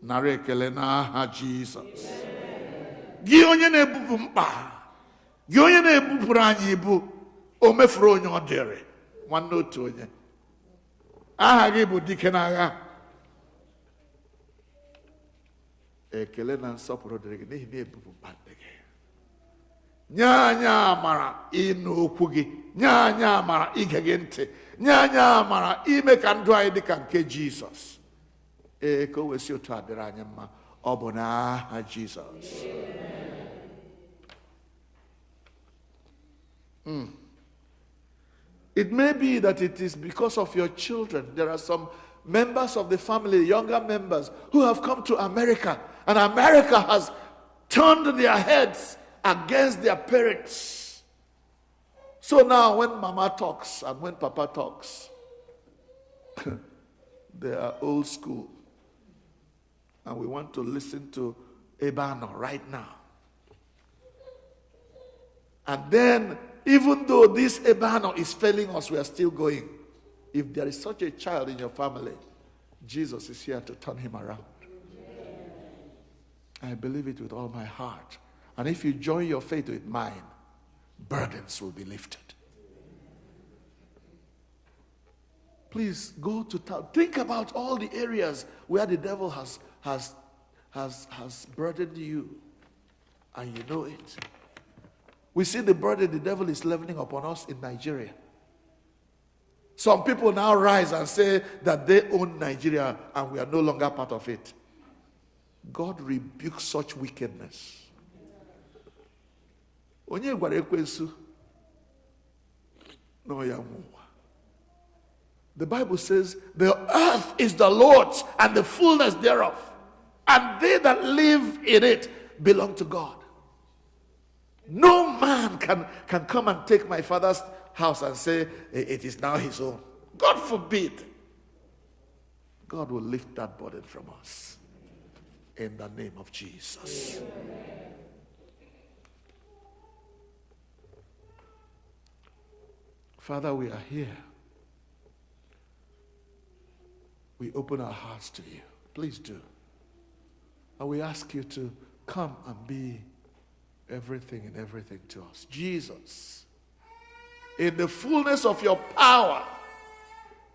nara ekele n'aha Jizọs. Gị onye na-ebupụ mkpa, gị onye na-ebupụrụ anyị ibu, o mefuru onye ọ dịrị, nwanne otu onye. Aha gị bụ dike n'agha. Ekele na nsọpụrụ dịrị gị n'ihi na ebupụ mkpa ndị gị. Nye anyị amara ịnụ okwu gị, nye anyị amara ige gị ntị, nye anyị amara ime ka ndụ anyị dị ka nke Jizọs. Ee, ka o wesi otu a dịrị anyị mma, ọ bụ n'aha Jizọs. It may be that it is because of your children. There are some members of the family, younger members, who have come to America, and America has turned their heads against their parents. So now when mama talks and when papa talks, they are old school. And we want to listen to Ebano right now. And then, even though this Ebano is failing us, we are still going. If there is such a child in your family, Jesus is here to turn him around. I believe it with all my heart. And if you join your faith with mine, burdens will be lifted. Please go to town. Think about all the areas where the devil has burdened you, and you know it. We see the burden the devil is leveling upon us in Nigeria. Some people now rise and say that they own Nigeria and we are no longer part of it. God rebukes such wickedness. Onye gwara ekwensu no ya nwụwa. The Bible says, the earth is the Lord's and the fullness thereof, and they that live in it belong to God. No man can come and take my father's house and say it is now his own. God forbid. God will lift that burden from us in the name of Jesus. Father, we are here. We open our hearts to you. Please do. And we ask you to come and be everything and everything to us. Jesus, in the fullness of your power,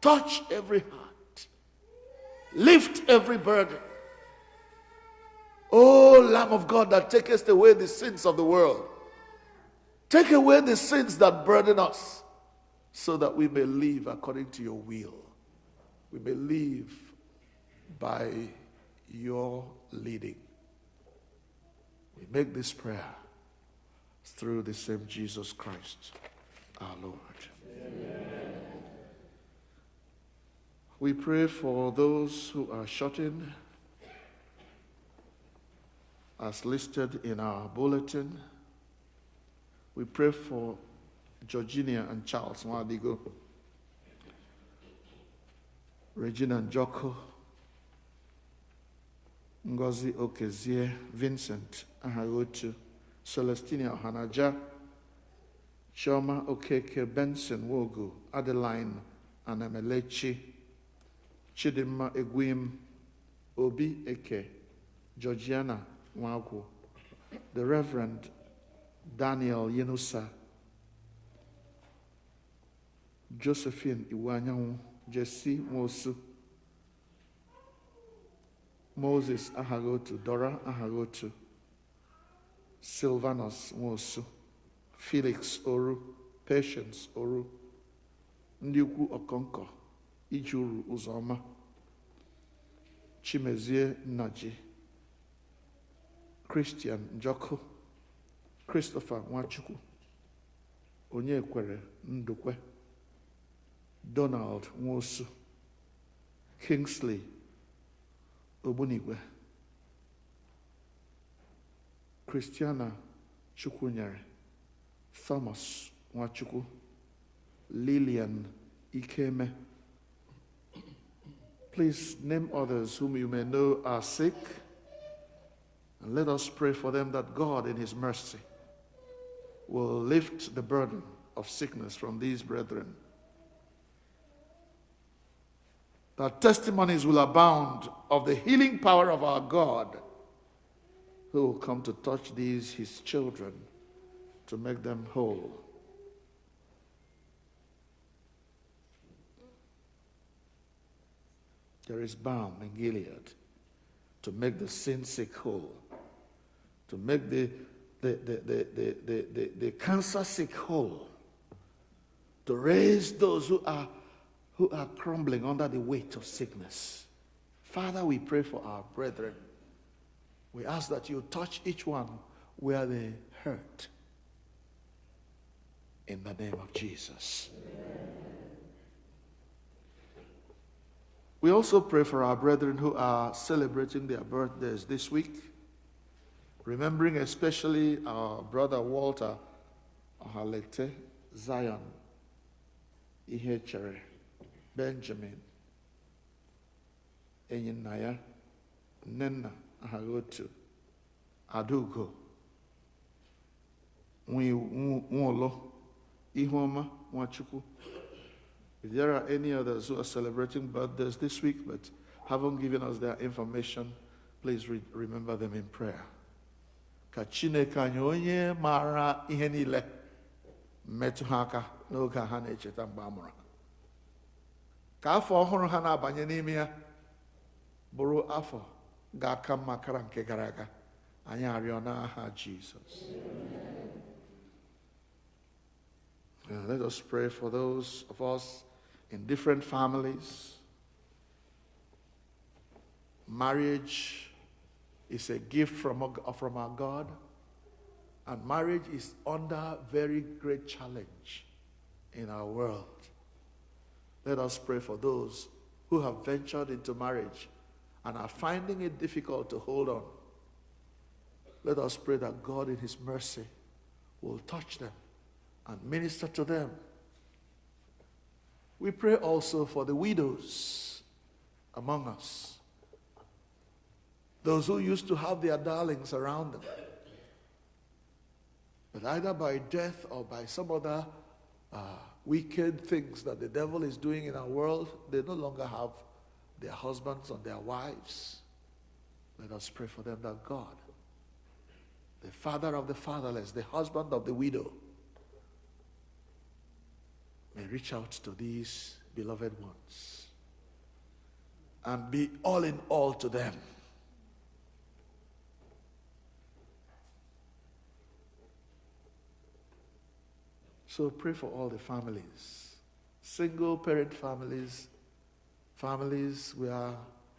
touch every heart. Lift every burden. O Lamb of God that takest away the sins of the world, take away the sins that burden us, so that we may live according to your will. We may live by your leading. We make this prayer through the same Jesus Christ, our Lord. Amen. We pray for those who are shut in, as listed in our bulletin. We pray for Georgina and Charles Nwadigo, Regina Njoko, Ngozi Okezie, Vincent Ahagotu, Celestina Ohanaja, Chioma Okeke, Benson Wogu, Adeline Anamelechi, Chidimma Egwim, Obi Eke, Georgiana Wagu, the Reverend Daniel Yenusa, Josephine Iwanyanwu, Jesse Mosu, Moses Ahagotu, Dora Ahagotu, Sylvanus Mosu, Felix Oru, Patience Oru, Ndiukwu Okonko, Ijuru Uzoma, Chimezie Naji, Christian Njoko, Christopher Nwachukwu, Onyekwere Ndukwe, Donald Nwosu, Kingsley Obunigwe, Christiana Chukwunyere, Thomas Nwachukwu, Lillian Ikeme. Please name others whom you may know are sick And let us pray for them that God in his mercy will lift the burden of sickness from these brethren. That testimonies will abound of the healing power of our God, who will come to touch these his children to make them whole. There is balm in Gilead to make the sin sick whole, to make the cancer sick whole, to raise those who are crumbling under the weight of sickness. Father, we pray for our brethren. We ask that you touch each one where they hurt. In the name of Jesus. Amen. We also pray for our brethren who are celebrating their birthdays this week, remembering especially our brother Walter Ohalete, Zion, Ihechere, Benjamin, Enyinaya, Nenna, Ahagotu, Adugo, Nwolo, Ihoma, Nwachukwu. If there are any others who are celebrating birthdays this week but haven't given us their information, please remember them in prayer. Ka Chineke anyị onye maara ihe niile metụ ha aka n'oge ha na-echeta mgbe a mụrụ ha. Ka afọ ọhụrụ ha na-abanye n'ime ya bụrụ afọ ga-aka mma kara nke gara aga. Anyị arịọ n'aha Jizọs. Let us pray for those of us in different families. Marriage is a gift from our God, and marriage is under very great challenge in our world. Let us pray for those who have ventured into marriage and are finding it difficult to hold on. Let us pray that God in his mercy will touch them and minister to them. We pray also for the widows among us, those who used to have their darlings around them, but either by death or by some other wicked things that the devil is doing in our world, they no longer have their husbands or their wives. Let us pray for them that God, the father of the fatherless, the husband of the widow, may reach out to these beloved ones and be all in all to them. So pray for all the families, single parent families, families where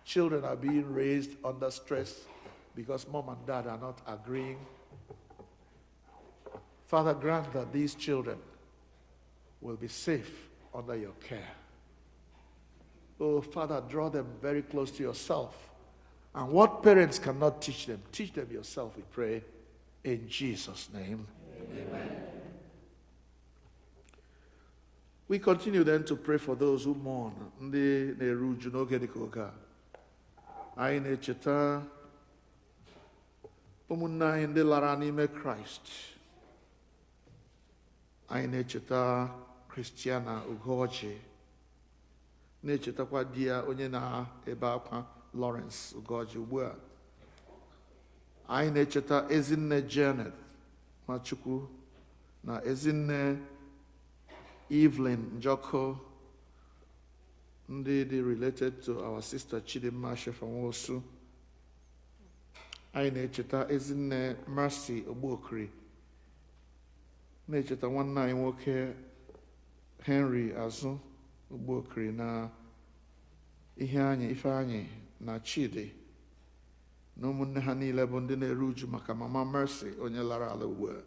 children are being raised under stress because mom and dad are not agreeing. Father, grant that these children will be safe under your care. Oh, Father, draw them very close to yourself. And what parents cannot teach them yourself, we pray, in Jesus' name. Amen. We continue then to pray for those who mourn. Ndị na-eru uju n'oge dịka oge a. Anyị na-echeta ụmụnne anyị ndị lara n'ime Kraịst. Anyị na-echeta Christiana Ugochi, na-echetakwa di ya onye na-ebe akwa Lawrence Ugochi ugbu a. Anyị na-echeta Ezinne Janet Nwachukwu na Ezinne Evelyn Njoko, ndị dị related to our sister Chidimma Shefanwosu. Anyị na-echeta Ezinne Mercy Ogbokri, na-echeta nwanne anyị nwoke Henry Azụ Ogbokri na Ifeanyị na Chidi na ụmụnne ha niile bụ ndị na-eru uju maka Mama Mercy onye lara ala ugbu a.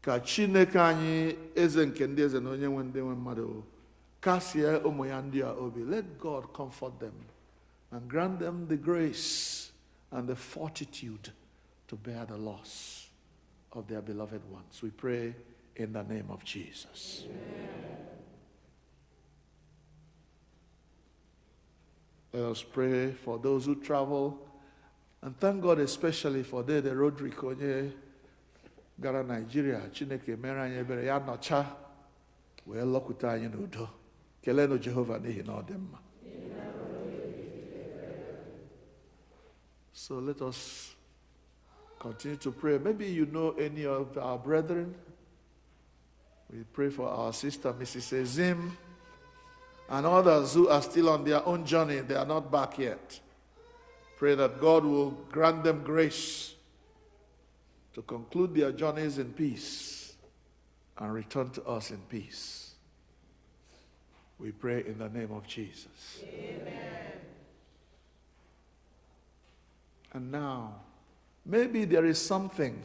Ka Chineke anyị eze nke ndị eze na onye nwe ndị nwe mmadụ kasie ụmụ ya ndị a obi. Let God comfort them and grant them the grace and the fortitude to bear the loss of their beloved ones. We pray in the name of Jesus. Amen. Let us pray for those who travel And thank God especially for the Roderick onye gara Nigeria. Chineke mere anyị ebere ya nọcha wee lọkwute anyị n'udo. Kelenu Jehova n'ihi na ọ dị mma. So let us continue to pray. Maybe you know any of our brethren. We pray for our sister, Mrs. Ezim, and others who are still on their own journey. They are not back yet. Pray that God will grant them grace to conclude their journeys in peace and return to us in peace. We pray in the name of Jesus. Amen. And now, maybe there is something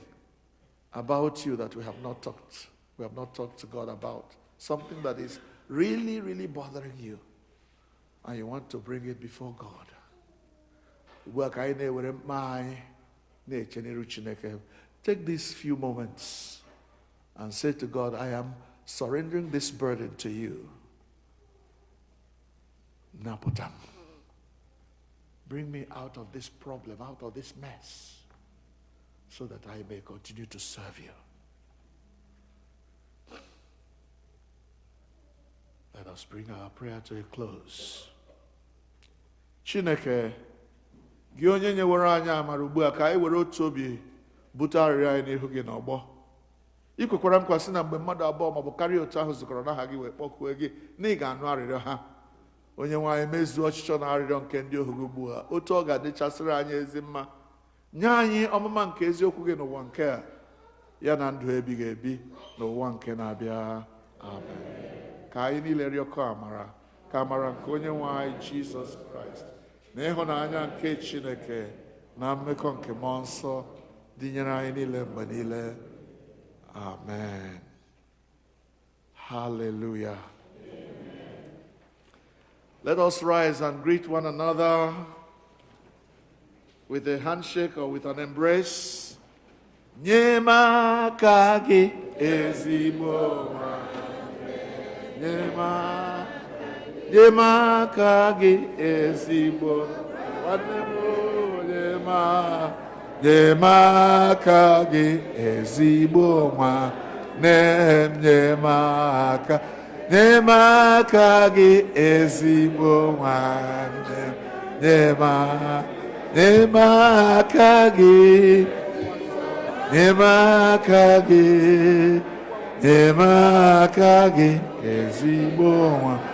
about you that we have not talked to God about. Something that is really, really bothering you. And you want to bring it before God. Take these few moments and say to God, I am surrendering this burden to you. Napotam. Bring me out of this problem, out of this mess, so that I may continue to serve you. Let us bring our prayer to a close. Chineke, gị onye nyewere anyị amara ugbu a ka anyị were otu obi bute arịrịọ anyị n'ihu gị n'ọgbọ. I kwekwara nkwa sị na mgbe mmadụ abụọ maọbụ karịa otu ahụ zukọrọ n'aha gị wee kpọkuo gị na ị ga-anụ arịrịọ ha. Onye nwe anyị mezuo ọchịchọ na arịrịọ nke ndị ohu gị ugbu a, otu ọ ga-adịchasịrị anyị ezi mma. Nye anyị ọmụma nke eziokwu gị n'ụwa nke a, ya na ndụ ebighị ebi n'ụwa nke na-abịa. Amen. Ka anyị niile rịọkọ amara, ka amara nke onye nwe anyị Jizọs Kraịst na ịhụnanya nke Chineke na mmekọ nke mmụọ nsọ dịnyere anyị niile mgbe niile. Amen. Hallelujah. Let us rise and greet one another with a handshake or with an embrace. Nyemaka gị ezigbo nwanne. Nyemaka gị ezigbo nwanne m. Nyemaka gị ezigbo nwanne m. Nyemaka gị ezigbo nwanne m. Nyemaka gị. Nyemaka gị. Nyemaka gị ezigbo nwanne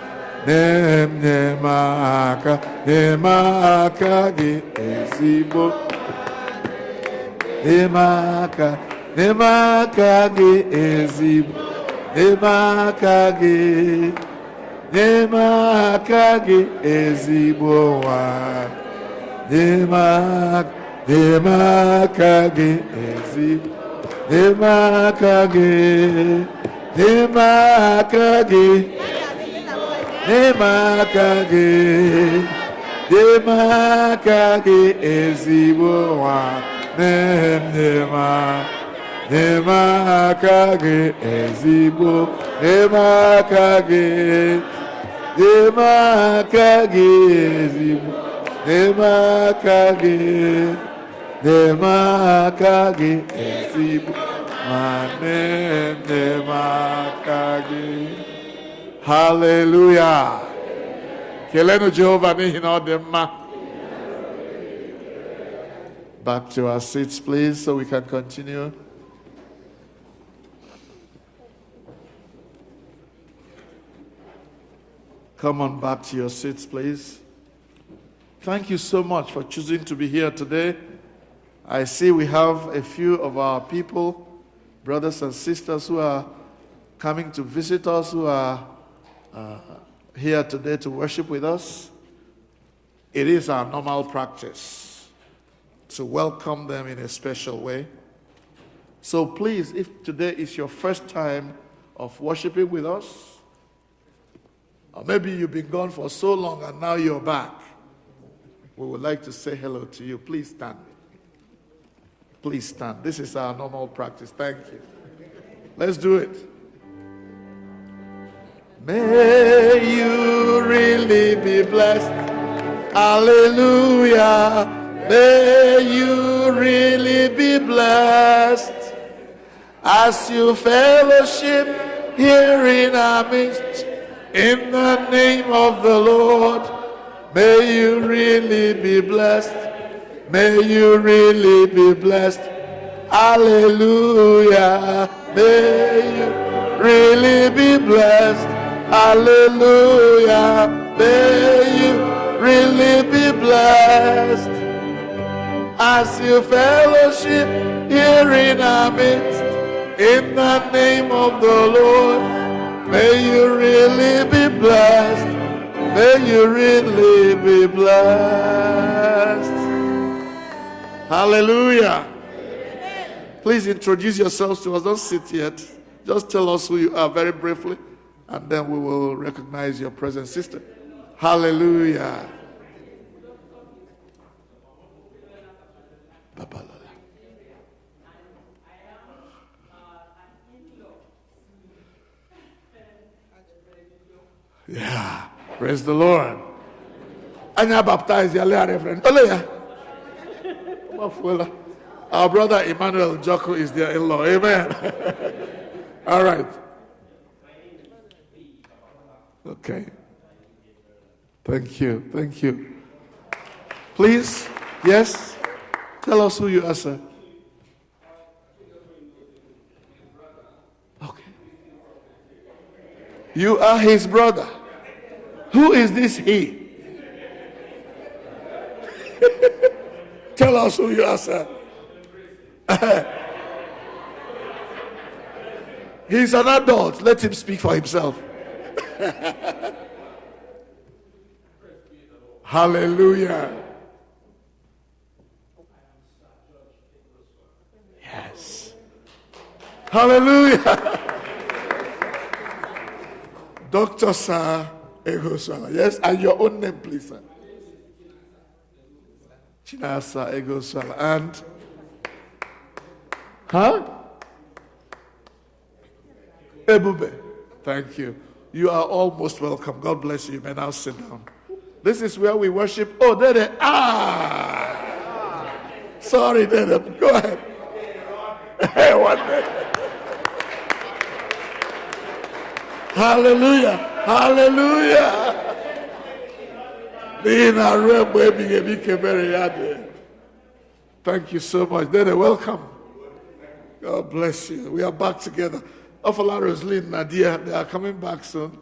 m. Nyemaka gị ezigbo. Nyemaka gị ezigbo. Nyemaka gị. Nyemaka gị ezigbo nwanne. Nyemaka gị ezigbo. Nyemaka gị. Nyemaka gị. Nyemaka gị. Nyemaka gị ezigbo nwanne m. Nyemaka gị ezigbo. Nyemaka gị. Nyemaka gị ezigbo. Nyemaka gị. Nyemaka gị ezigbo nwanne m. Nyemaka gị. Hallelujah. Kelenu Jehova n'ihi na ọ dị mma. Back to our seats, please, so we can continue. Come on back to your seats, please. Thank you so much for choosing to be here today. I see we have a few of our people, brothers and sisters who are coming to visit us, who are here today to worship with us. It is our normal practice to welcome them in a special way. So please, if today is your first time of worshiping with us, or maybe you've been gone for so long and now you're back, we would like to say hello to you. Please stand. Please stand. This is our normal practice. Thank you. Let's do it. May you really be blessed. Hallelujah. May you blessed. As you fellowship here in our midst, in the name of the Lord, may you really be blessed. May you really be blessed. Hallelujah. May you really be blessed. Hallelujah. May you really be blessed. As you fellowship here in our midst, in the name of the Lord, may you really be blessed. May you really be blessed. Hallelujah. Please introduce yourselves to us. Don't sit yet. Just tell us who you are very briefly, and then we will recognize your present sister. Hallelujah. Yeah, praise the Lord. And I baptized your reverend. Our brother Emmanuel Joko is their in-law. Amen. All right. Okay. Thank you. Thank you. Please, yes, tell us who you are, sir. Okay. You are his brother. Who is this he? Tell us who you are, sir. He's an adult. Let him speak for himself. Hallelujah. Yes. Hallelujah. Dr. Sir Egoswala. Yes, and your own name, please, sir. Chinasa Egoswala. And? Huh? Ebube. Thank you. You are all most welcome. God bless you. You may now sit down. This is where we worship. Oh, Dede. Sorry, Dede. Go ahead. Hey, one minute. Hallelujah. Hallelujah. Thank you so much. Dede, welcome. God bless you. We are back together. Ofala Roslyn, Nadia, they are coming back soon.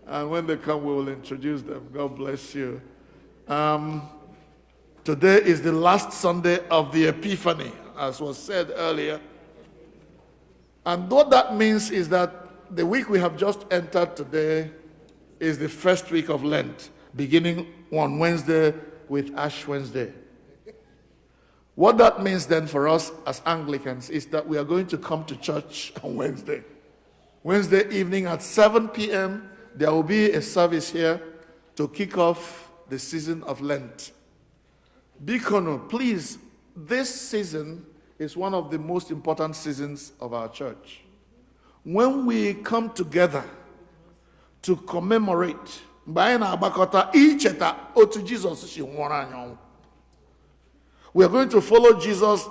And when they come, we will introduce them. God bless you. Today is the last Sunday of the Epiphany, as was said earlier. And what that means is that the week we have just entered today is the first week of Lent, beginning on Wednesday with Ash Wednesday. What that means then for us as Anglicans is that we are going to come to church on Wednesday. Wednesday evening at 7 p.m., there will be a service here to kick off the season of Lent. Bikono, please, this season is one of the most important seasons of our church. When we come together to commemorate, we are going to follow Jesus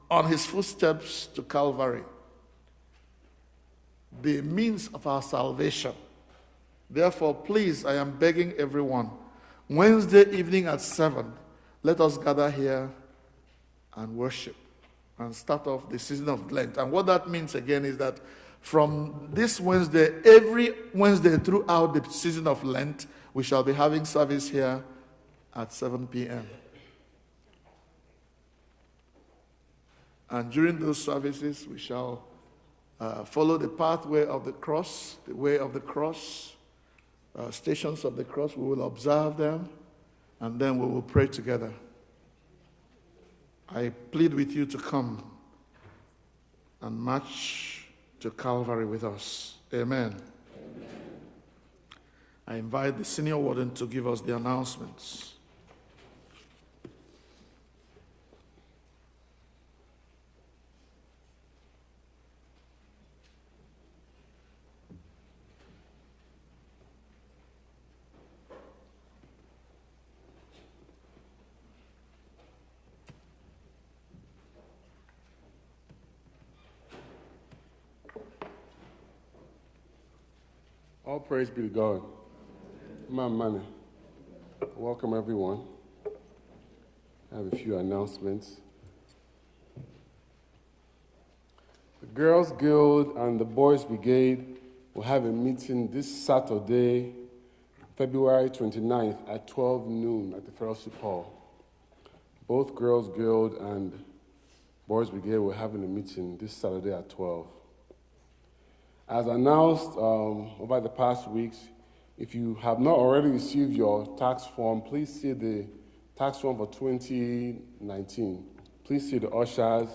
on his footsteps to Calvary, the means of our salvation. Therefore, please, I am begging everyone, Wednesday evening at 7, let us gather here and worship and start off the season of Lent. And what that means again is that from this Wednesday, every Wednesday throughout the season of Lent, we shall be having service here at 7 p.m. And during those services, we shall follow the pathway of the cross, the way of the cross, stations of the cross. We will observe them, and then we will pray together. I plead with you to come and march to Calvary with us. Amen. I invite the senior warden to give us the announcements. All praise be to God. Money. Welcome, everyone. I have a few announcements. The Girls Guild and the Boys Brigade will have a meeting this Saturday, February 29th at 12 noon at the Fellowship Hall. Both Girls Guild and Boys Brigade will have a meeting this Saturday at 12. As announced over the past weeks, if you have not already received your tax form, please see the tax form for 2019. Please see the ushers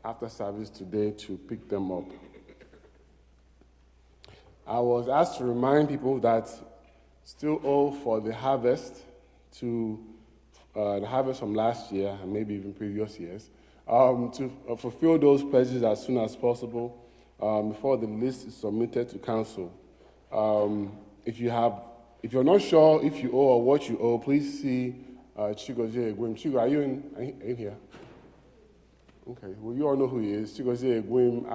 after service today to pick them up. I was asked to remind people that still owe for the harvest the harvest from last year and maybe even previous years, to fulfill those pledges as soon as possible before the list is submitted to council. If you're not sure if you owe or what you owe, please see Chigozie Egwim. Chigo, are you in here? Okay, well, you all know who he is. Chigozie Egwim,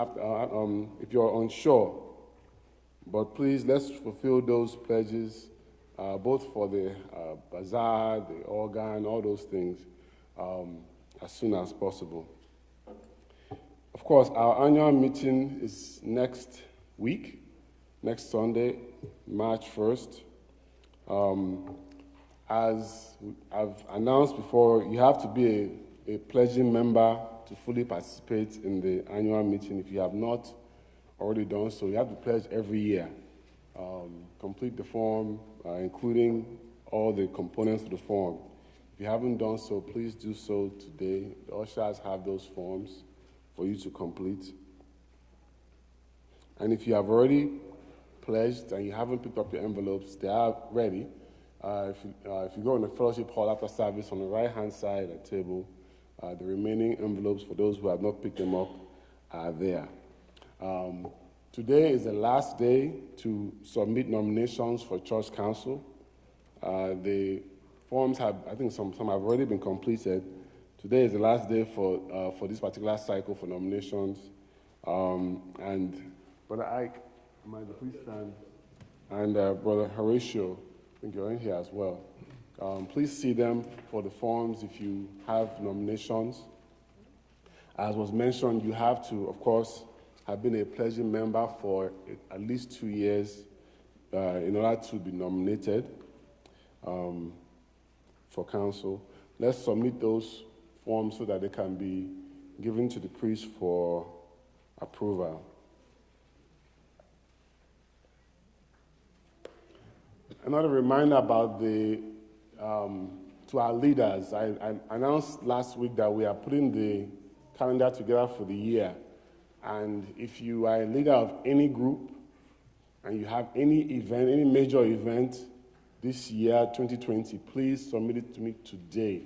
if you're unsure. But please, let's fulfill those pledges, both for the bazaar, the organ, all those things, as soon as possible. Of course, our annual meeting is next week, next Sunday, March 1st. As I've announced before, you have to be a pledging member to fully participate in the annual meeting. If you have not already done so, you have to pledge every year. Complete the form, including all the components of the form. If you haven't done so, please do so today. The ushers have those forms for you to complete. And if you have already pledged and you haven't picked up your envelopes, they are ready. If you go in the fellowship hall after service, on the right-hand side of the table, the remaining envelopes for those who have not picked them up are there. Today is the last day to submit nominations for church council. The forms have, I think some have already been completed. Today is the last day for this particular cycle for nominations. And Brother Ike, please stand, and Brother Horatio, I think you're in here as well. Please see them for the forms if you have nominations. As was mentioned, you have to, of course, have been a pledging member for at least 2 years in order to be nominated for council. Let's submit those forms so that they can be given to the priest for approval. Another reminder about to our leaders. I announced last week that we are putting the calendar together for the year. And if you are a leader of any group and you have any event, any major event this year, 2020, please submit it to me today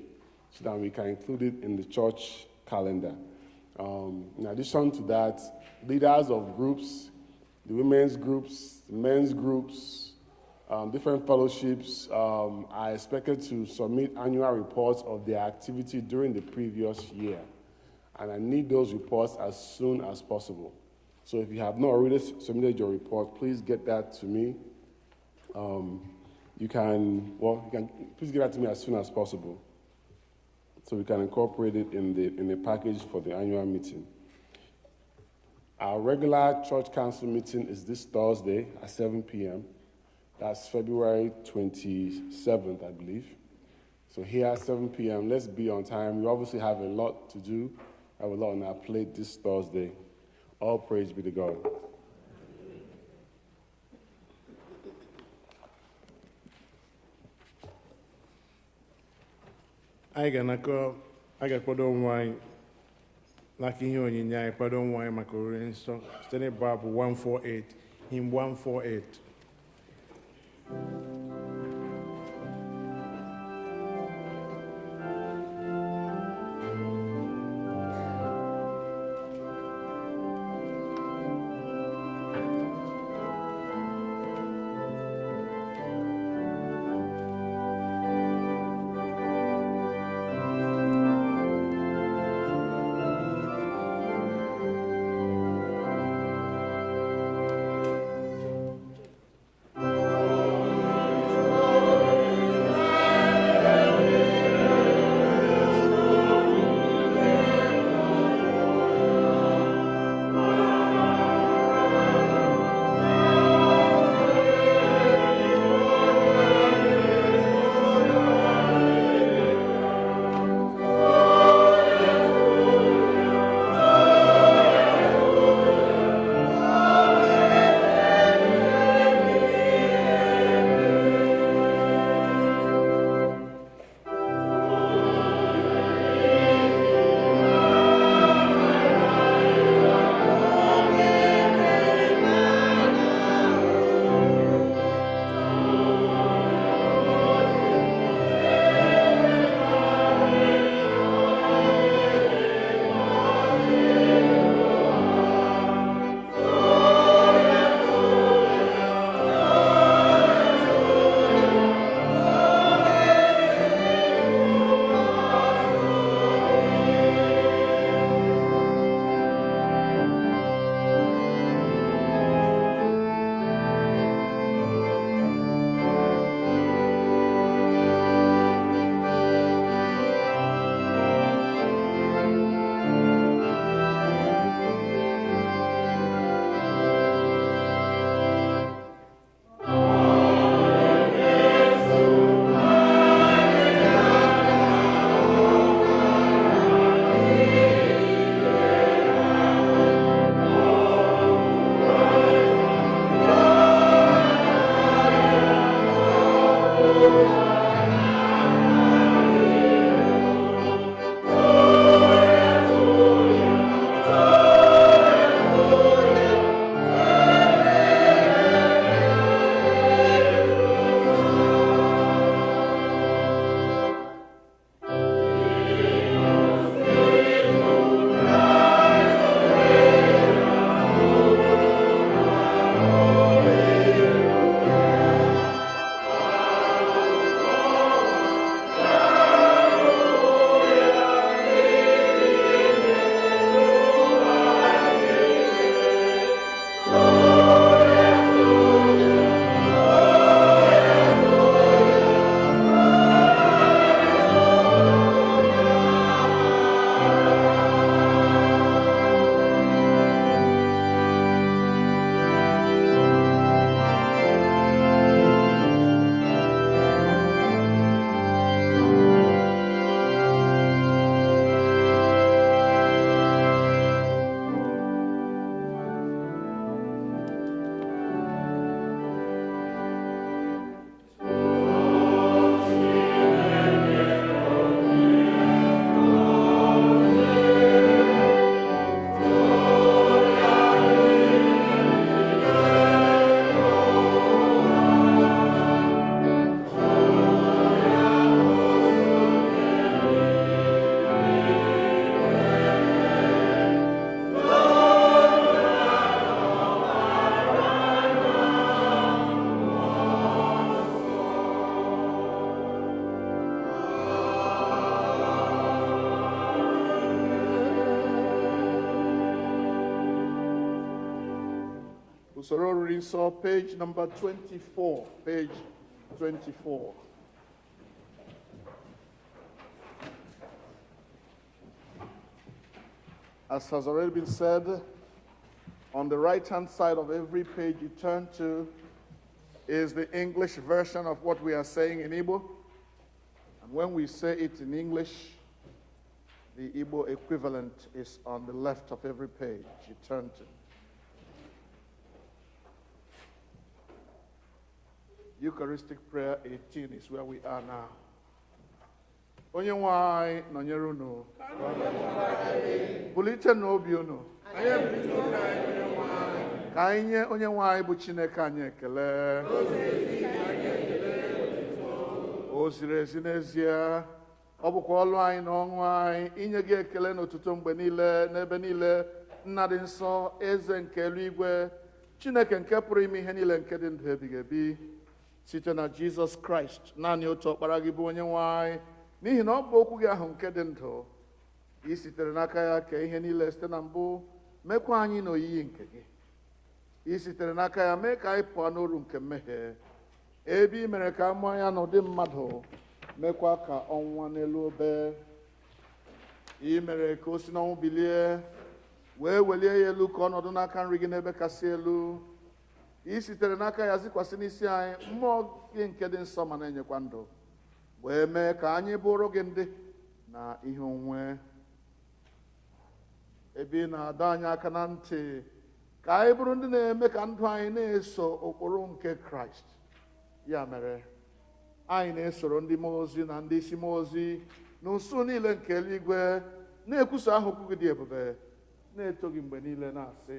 so that we can include it in the church calendar. In addition to that, leaders of groups, the women's groups, the men's groups, different fellowships are expected to submit annual reports of their activity during the previous year. And I need those reports as soon as possible. So if you have not already submitted your report, please get that to me. You can please get that to me as soon as possible, so we can incorporate it in the package for the annual meeting. Our regular church council meeting is this Thursday at 7 p.m. That's February 27th, I believe. So here at 7 p.m., let's be on time. We obviously have a lot to do. I have a lot on our plate this Thursday. All praise be to God. Anyị ga-akwado onwe anyị n'aka ihe onyinye anyị, kwado onwe anyị maka oriri nsọ site n'ịbụ abụ 148, hymn 148. Usoro Oriri Nsọ, page number 24. Page 24. As has already been said, on the right-hand side of every page you turn to is the English version of what we are saying in Igbo. And when we say it in English, the Igbo equivalent is on the left of every page you turn to. Eucharistic prayer 18 is where we are now. Onye nwe anyị nọnyere unu. Bulite n'obi unu. Ka anyị nye onye nwe anyị bụ Chineke anyị ekele. O ziri ezi n'ezie. Ọ bụkwa ọlụ anyị na ọṅụ anyị inye gị ekele n'ụtụtụ mgbe niile n'ebe niile. Nna dị nsọ, eze nke eluigwe, Chineke nke pụrụ ime ihe niile nke dị ndụ ebighị ebi. Site na Jizọs Kraịst, naanị otu ọkpara gị bụ onye nwe anyị, n'ihi na ọ bụ okwu gị ahụ nke dị ndụ. I sitere n'aka ya kee ihe niile site na mbụ, mekwa anyị n'oyiyi nke gị. I sitere n'aka ya mee ka anyị pụọ n'oru nke mmehie. Ebe i mere ka amụọ ya n'ụdị mmadụ, mekwa ka ọnwụnwa n'elu obe. I mere ka o si n'ọnwụ bilie, wee welie ya elu ka ọnọdụ n'aka nri gị n'ebe kasị elu. I sitere n'aka ya zikwasị n'isi anyị mmụọ gị nke dị nsọ ma na-enyekwa ndụ, wee mee ka anyị bụrụ gị ndị na ihe onwe. Ebe ị na-adọ anyị aka na ntị ka anyị bụrụ ndị na-eme ka ndụ anyị na-eso ụkpụrụ nke Kraịst. Ya mere, anyị na-esoro ndị mmụọ ozi na ndị isi mmụọ ozi n'usuu niile nke eluigwe, na-ekwusa aha okwu gị dị ebube, na-eto gị mgbe niile na-asị: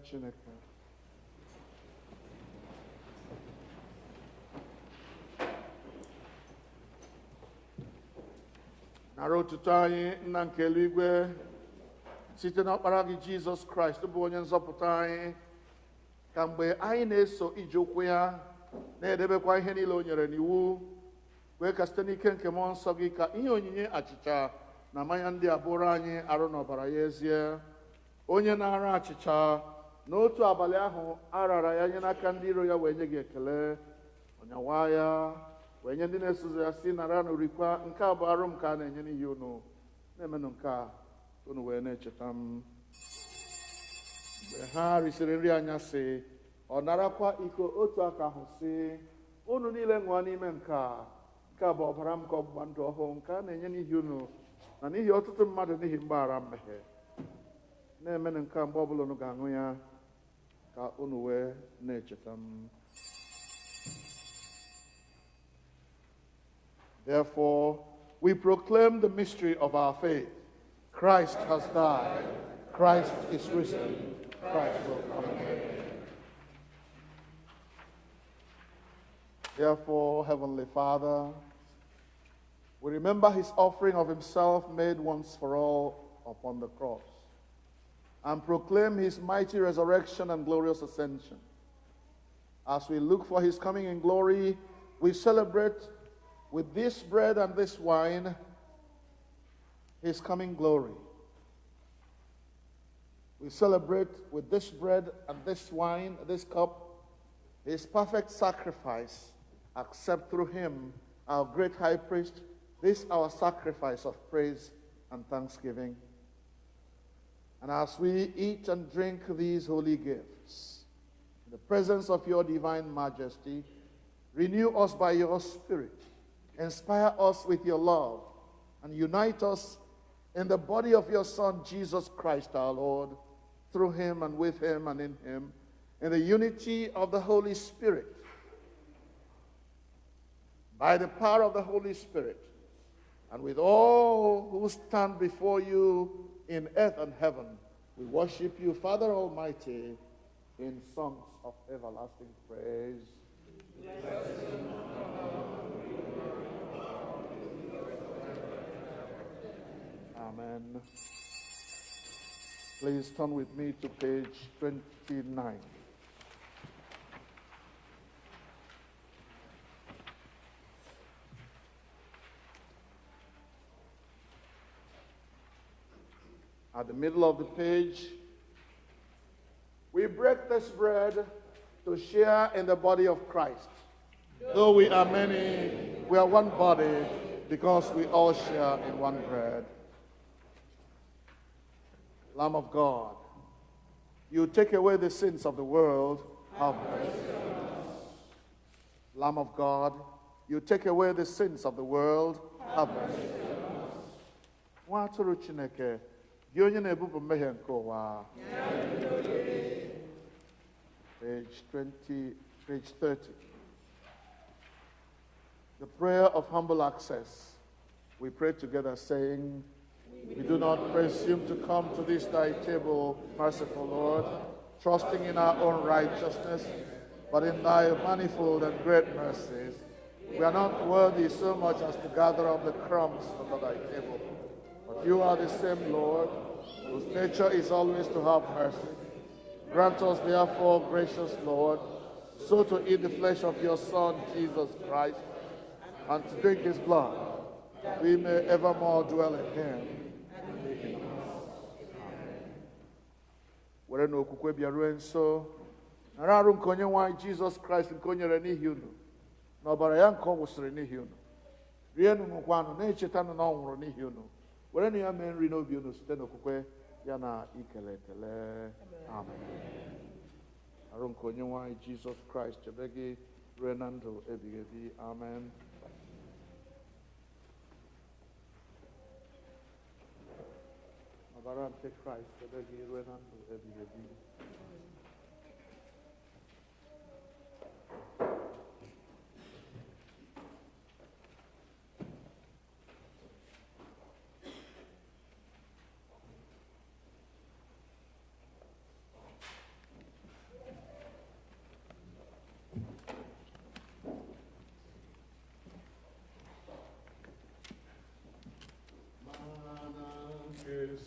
Chineke. Nara otuto anyị, Nna nke eluigwe, site n'ọkpara gị Jizọs Kraịst bụ onye nzọpụta anyị, ka mgbe anyị na-eso ije ụkwụ ya na-edebekwa ihe niile o nyere n'iwu, wee ka site n'ike nke mmụọ nsọ gị ka ihe onyinye achịcha na mmanya ndị a bụrụ anyị arụ n'ọbara ya ezie. Onye na-ara achịcha n'otu abalị ahụ a rara ya nye n'aka ndị iro ya, wee nye gị ekele, ọnyawa ya, wee nye ndị na-esozo ya si nara n'orikwa, nke a bụ arụ m ka a na-enye n'ihi unu, na-emenụ nke a unu wee na-echeta m. Mgbe ha risịrị nri anyasị, ọ narakwa iko otu aka ahụ si, unu niile ṅụọ n'ime nke a bụ ọbara m nke ọgbụgba ndụ ọhụụ, nke a na-enye n'ihi unu na n'ihi ọtụtụ mmadụ n'ihi mgbaghara mmehie. Na-emenụ nke a mgbe ọbụla unu ga-aṅụ ya, ka unu wee na-echeta m. Therefore, we proclaim the mystery of our faith. Christ has died. Christ is risen. Christ will come again. Therefore, Heavenly Father, we remember his offering of himself made once for all upon the cross, and proclaim his mighty resurrection and glorious ascension. As we look for his coming in glory, we celebrate with this bread and this wine his coming glory. We celebrate with this bread and this wine, this cup, his perfect sacrifice, accept through him, our great high priest, this our sacrifice of praise and thanksgiving. And as we eat and drink these holy gifts, in the presence of your divine majesty, renew us by your Spirit, inspire us with your love, and unite us in the body of your Son, Jesus Christ our Lord, through him and with him and in him, in the unity of the Holy Spirit. By the power of the Holy Spirit, and with all who stand before you in earth and heaven, we worship you, Father Almighty, in songs of everlasting praise. Amen. Please turn with me to page 29. At the middle of the page, we break this bread to share in the body of Christ. Though we are many, we are one body because we all share in one bread. Lamb of God, you take away the sins of the world, have mercy on us. Lamb of God, you take away the sins of the world, have mercy on us. Nwa atụrụ Chineke, gị onye na-ebupụ mmehie nke ụwa. Page 30. The prayer of humble access. We pray together saying, we do not presume to come to this thy table, merciful Lord, trusting in our own righteousness, but in thy manifold and great mercies. We are not worthy so much as to gather up the crumbs under thy table. But you are the same Lord, whose nature is always to have mercy. Grant us, therefore, gracious Lord, so to eat the flesh of your Son, Jesus Christ, and to drink his blood, that we may evermore dwell in him. Were n'okwukwe bịaruo nso, nara arụ nke onye nwe anyị Jizọs Kraịst nke o nyere n'ihi unu, na ọbara ya nke ọ wụsịrị n'ihi unu. Rienụ ṅụkwanụ, na-echetanụ na ọ nwụrụ n'ihi unu. Were ya mee nri n'obi unu site n'okwukwe ya na ikele ekele. Amen. Arụ nke onye nwe anyị Jizọs Kraịst chebe gị ruo na ndụ ebighị ebi. Amen. Ọbara nke Kraịst chebe gị ruo na ndụ ebighị ebi. Yes,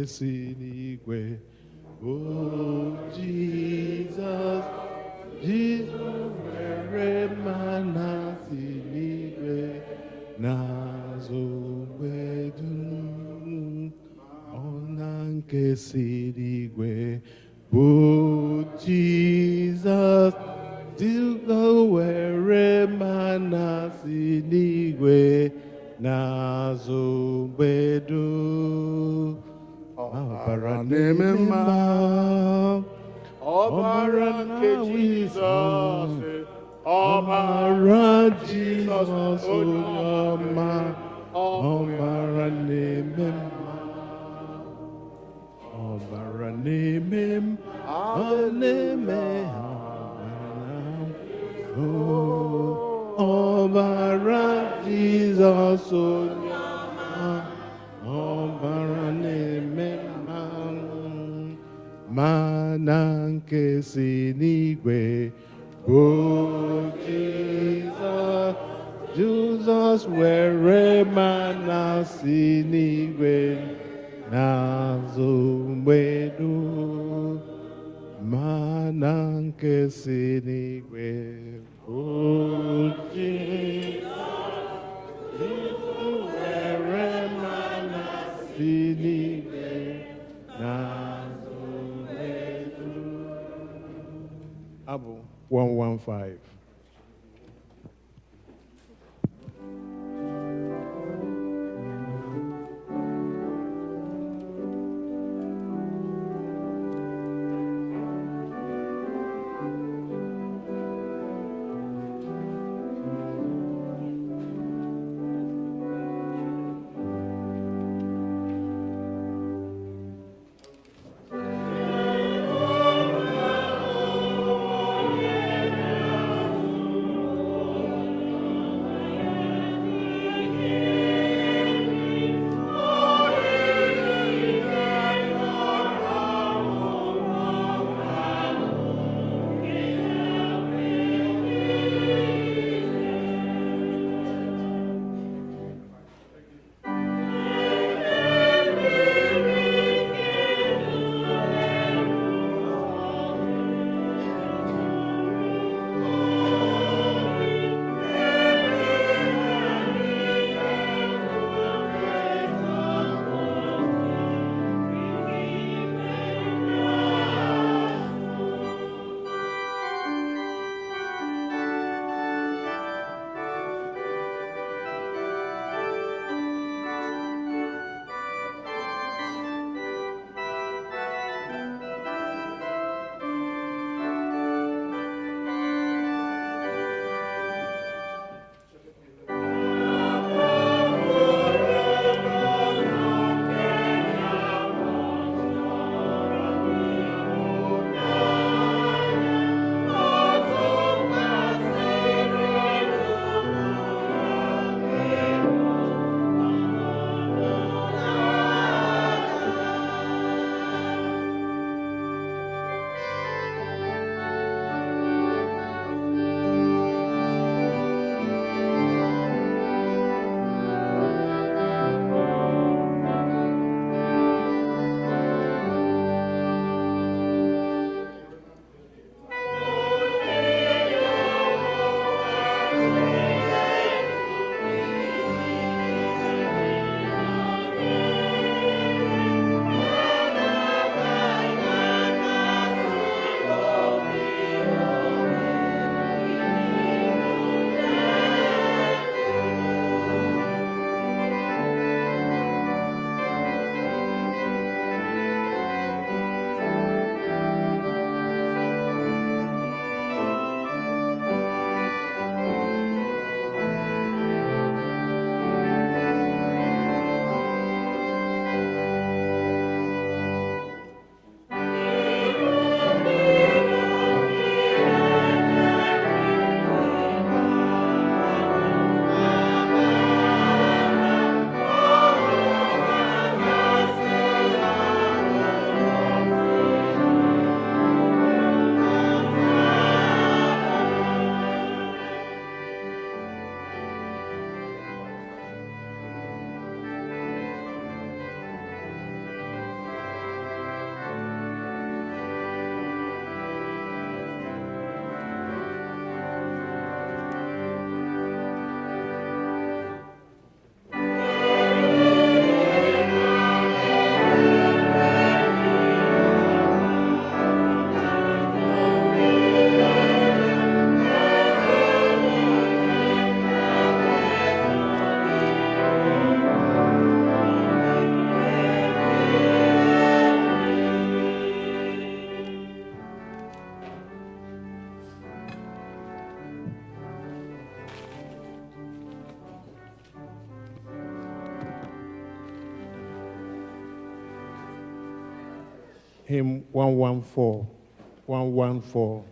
si n'igwe, oh Jesus, Jesus were mana si n'igwe, n'azụ mgbe dum, ọna nke si n'igwe, oh Jesus, Jesus were mana si n'igwe, n'azụ mgbe dum. Ọbara na-eme mma, ọbara nke Jizọs, ọbara Jizọs onye ọma, ọbara na-eme mma, ọbara na-eme mma, ọ na-eme ọbara Jizọs onye ọma, ọbara na-eme mma, mana nke si n'igwe bụ Jizọs, Jizọs were mana si n'igwe n'azụ mgbe dum, mana nke si n'igwe bụ Jizọs, Jizọs were mana si n'igwe n'azụ mgbe dum. Abụ 115. hymn 114. 114.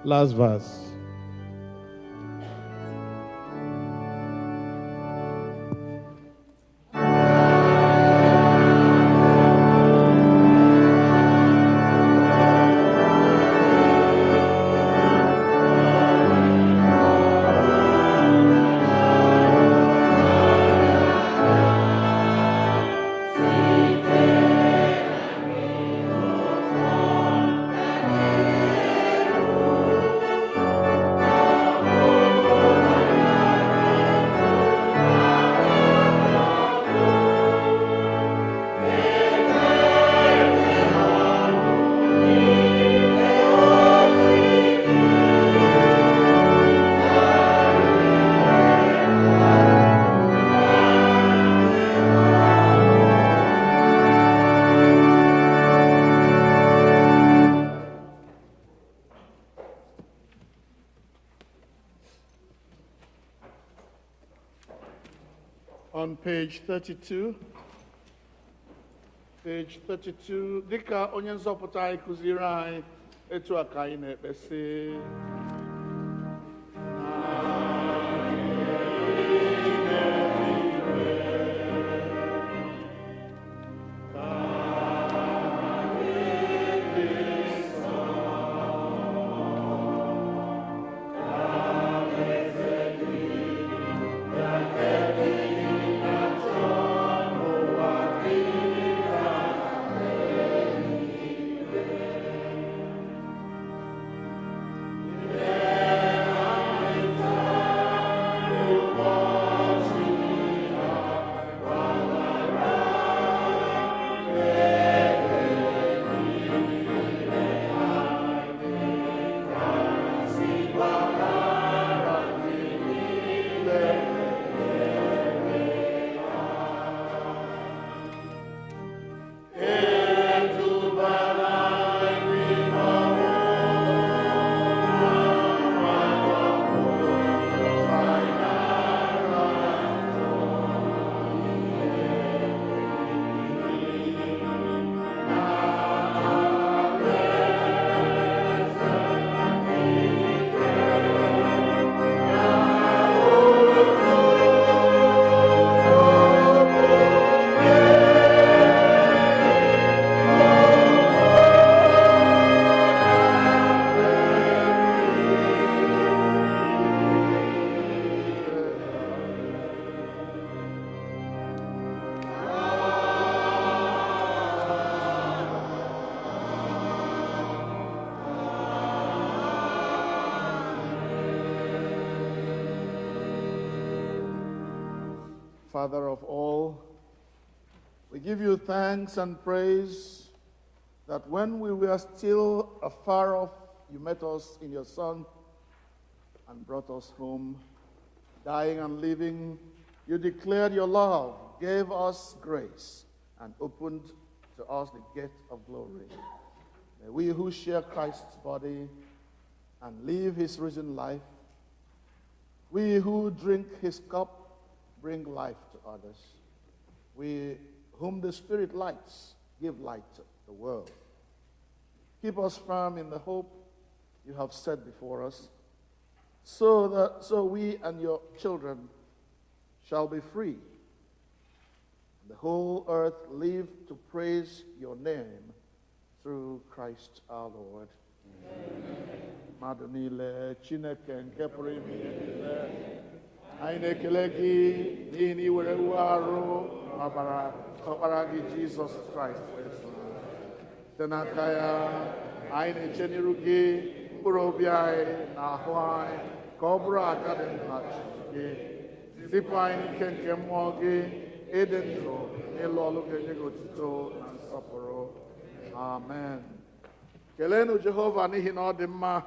Last verse. On page 32, dịka onye nzọpụta anyị kụziri anyị etu a ka anyị na-ekpesị. Father of all, we give you thanks and praise that when we were still afar off, you met us in your Son and brought us home. Dying and living, you declared your love, gave us grace, and opened to us the gate of glory. May we who share Christ's body and live his risen life, we who drink his cup, bring life to others. We whom the Spirit lights, give light to the world. Keep us firm in the hope you have set before us, so we and your children shall be free. The whole earth live to praise your name through Christ our Lord. Mmadụ niile, Chineke nke pụrụ ime ihe niile, anyị na-ekele gị n'ihi na i were uwe arụ ọkpara gị Jizọs Kraịst wee soro. Site n'aka ya, anyị na-eche n'iru gị mkpụrụ obi anyị na ahụ anyị ka ọ bụrụ aja dị mkpa gị. Zipụ anyị n'ike nke mmụọ gị, ịdị ndụ n'ịlụ ọlụ ga-enye gị otuto na nsọpụrụ. Amen. Keleenụ Jehova n'ihi na ọ dị mma.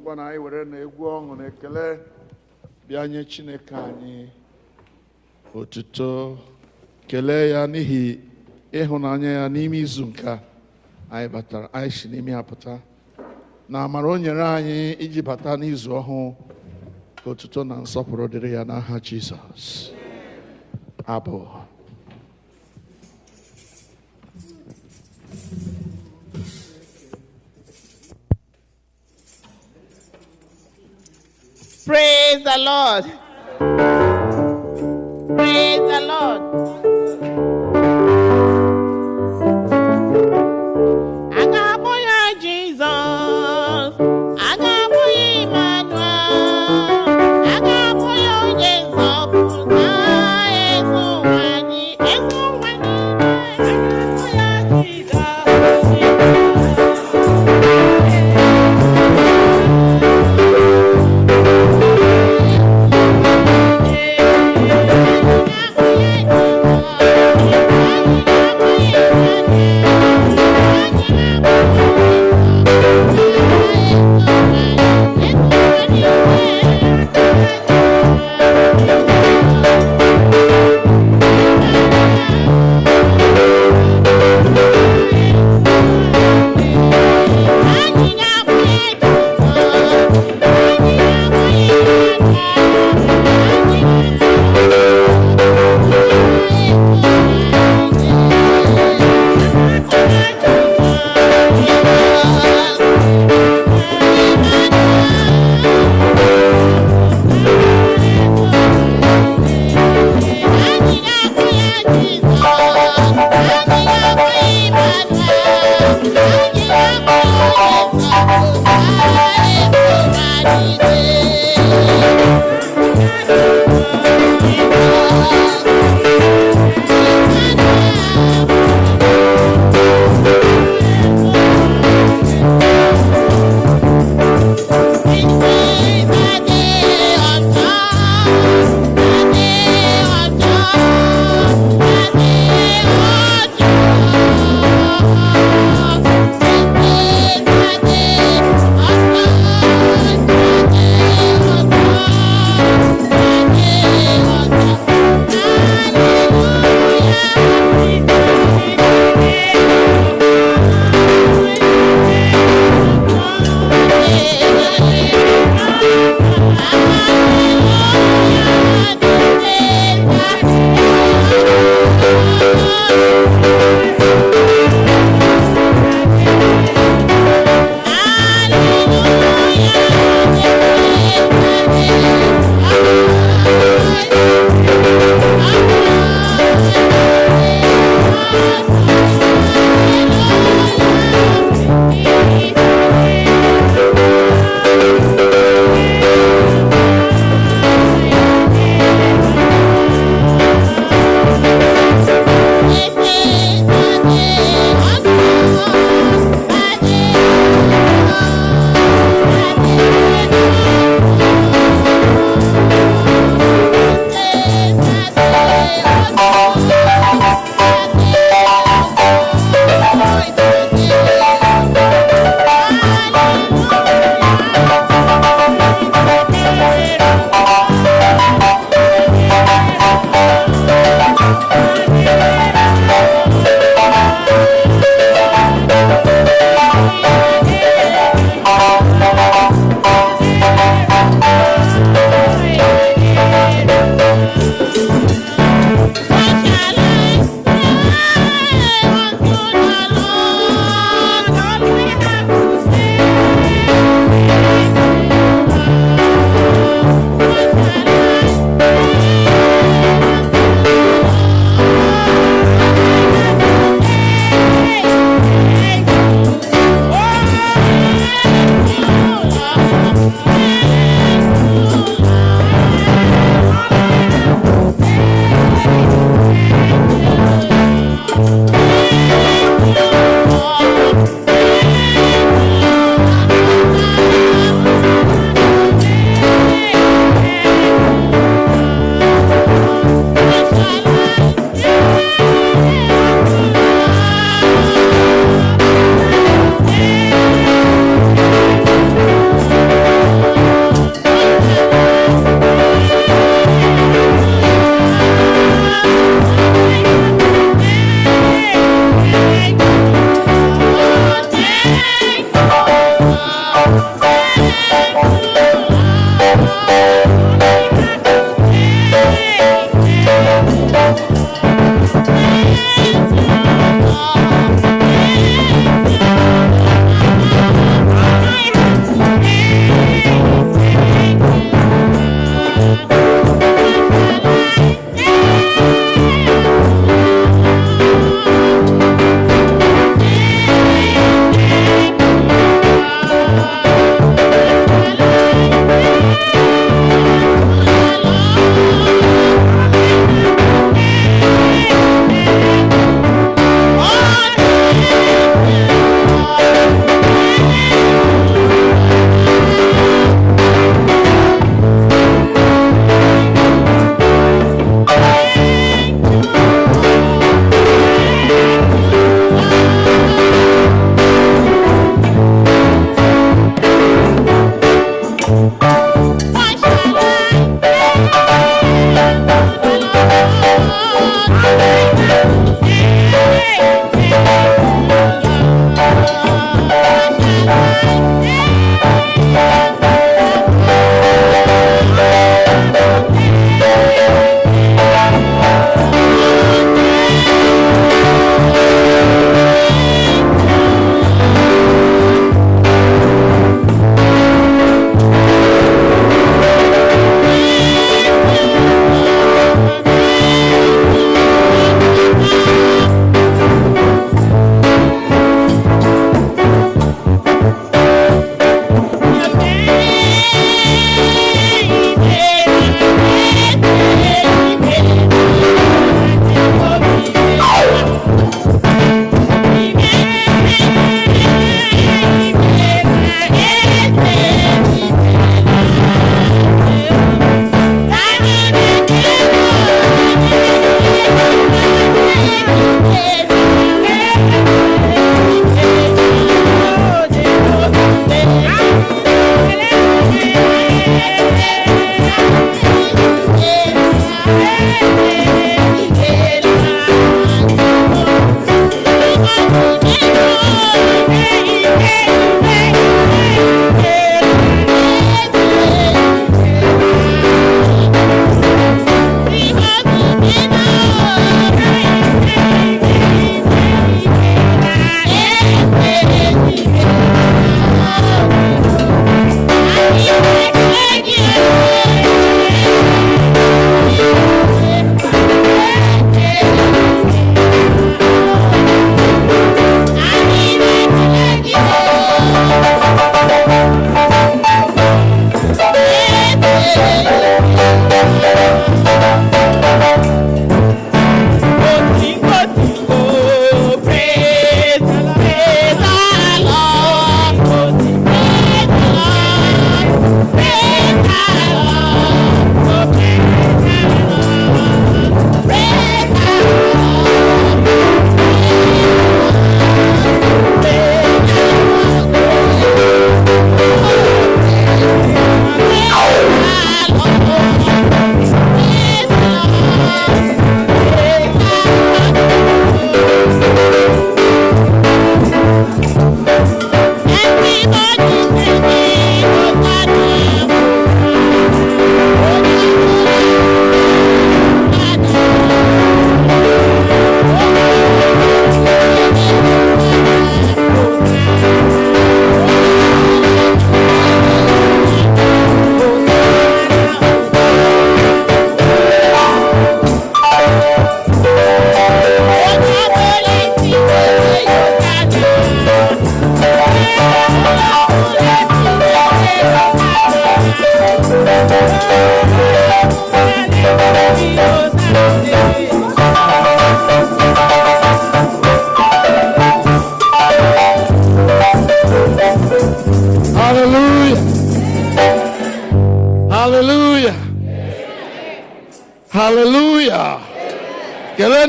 Ngwa na anyị were na egwu ọṅụ na ekele bịa nye Chineke anyị otuto, kelee ya n'ihi ịhụnanya ya n'ime izu nke anyị batara, anyị si n'ime ya pụta, na amara o nyere anyị iji bata n'izu ọhụụ. Ka otuto na nsọpụrụ dịrị ya n'aha Jizọs. Abụ. Praise the Lord. Praise the Lord. Agaboya Jesus. Agaboya Emmanuel. Agaboya Jesus. Esuwani. Esuwani. Agaboya Jesus.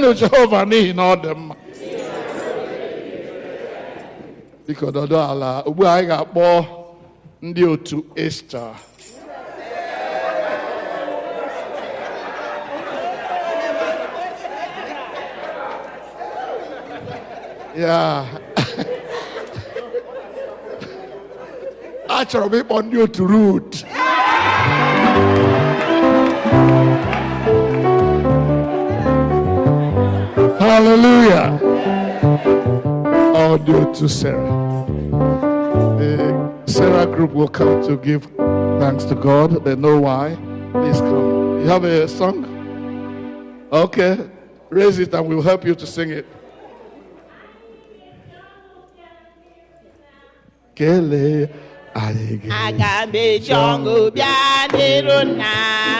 Toonu Jehova n'ihi na ọ dị mma. Biko nọdụ ala. Ugbu a anyị ga-akpọ ndị otu Easter. Yeah. Achọrọ m ịkpọ ndị otu root. Hallelujah. All the otu Sarah. The Sarah group will come to give thanks to God. They know why. Please come. You have a song? Okay. Raise it and we'll help you to sing it. Kele anyị Aga m eji ọṅụ bịa n'iru nna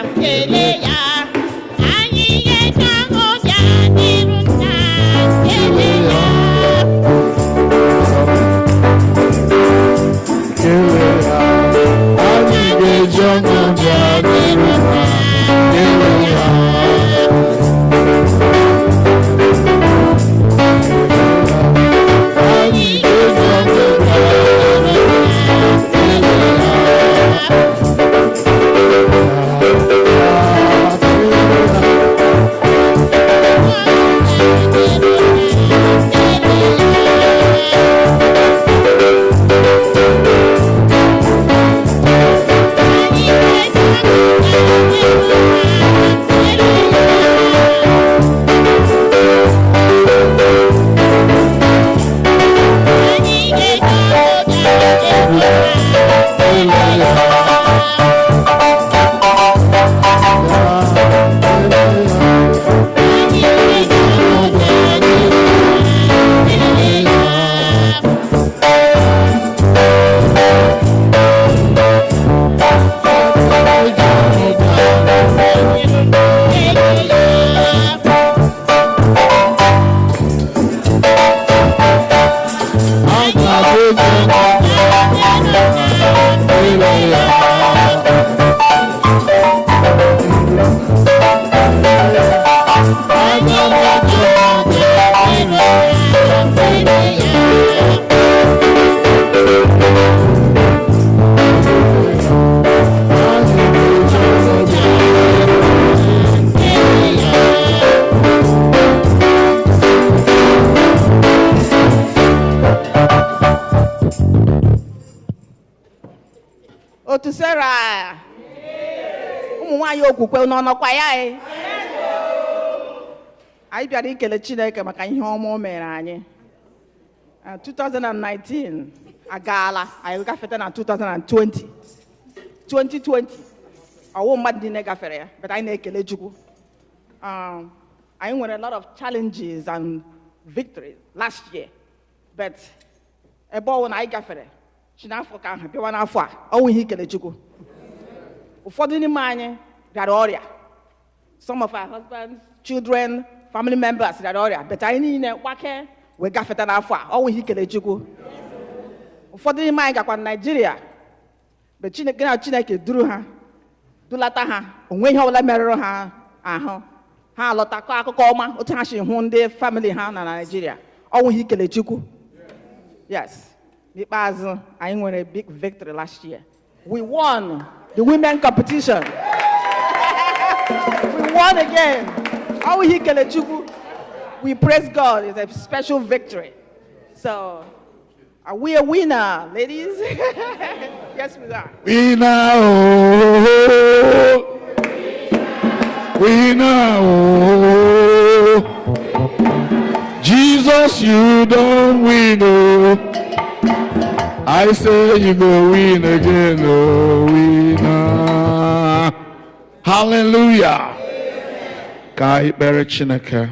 m kelee ya. Anyị ga-eji ọṅụ bịa n'iru nna m kelee ya. kele ya. Anyị ga-eji ọṅụ bịa n'iru nna kele ya. Anyị ga-eji ọṅụ bịa Otu Sarah. Ụmụ nwaanyị okwukwe n'ọnọkwa ya e. Anyị bịara ikele Chineke maka ihe ọma o mere anyị. 2019 agaala, anyị gafete na 2020. 2020 ọwụ mmadụ niile gafere ya, but anyị na-ekele Chukwu. Anyị nwere a lot of challenges and victories last year, but ebe ọwụ na anyị gafere Chinafọ ka ahụ bịawa n'afọ a, ọwụ ihe ikele Chukwu. Ụfọdụ n'ime anyị bịara ọrịa. Some of our husbands, children, family members bịara ọrịa, but anyị niile gbake wee gafeta n'afọ a, ọwụ ihe ikele Chukwu. Ụfọdụ n'ime anyị gakwa na Nigeria, but Chineke duru ha, dulata ha, onwe ihe ọbụla merụrụ ha ahụ. Ha alọtakọ akụkọ ọma otu ha si hụ ndị family ha na Nigeria, ọwụ ihe ikele Chukwu. Yes. N'ikpeazụ, anyị nwere big victory last year. We won the women competition. We won again. All we kele Chukwu. We praise God. It's a special victory. So, are we a winner, ladies? Yes, we are. Winner, oh, winner, oh. Jesus, you don't win, oh. I say you go win again, oh, winner. Hallelujah. Ka ikpere Chineke.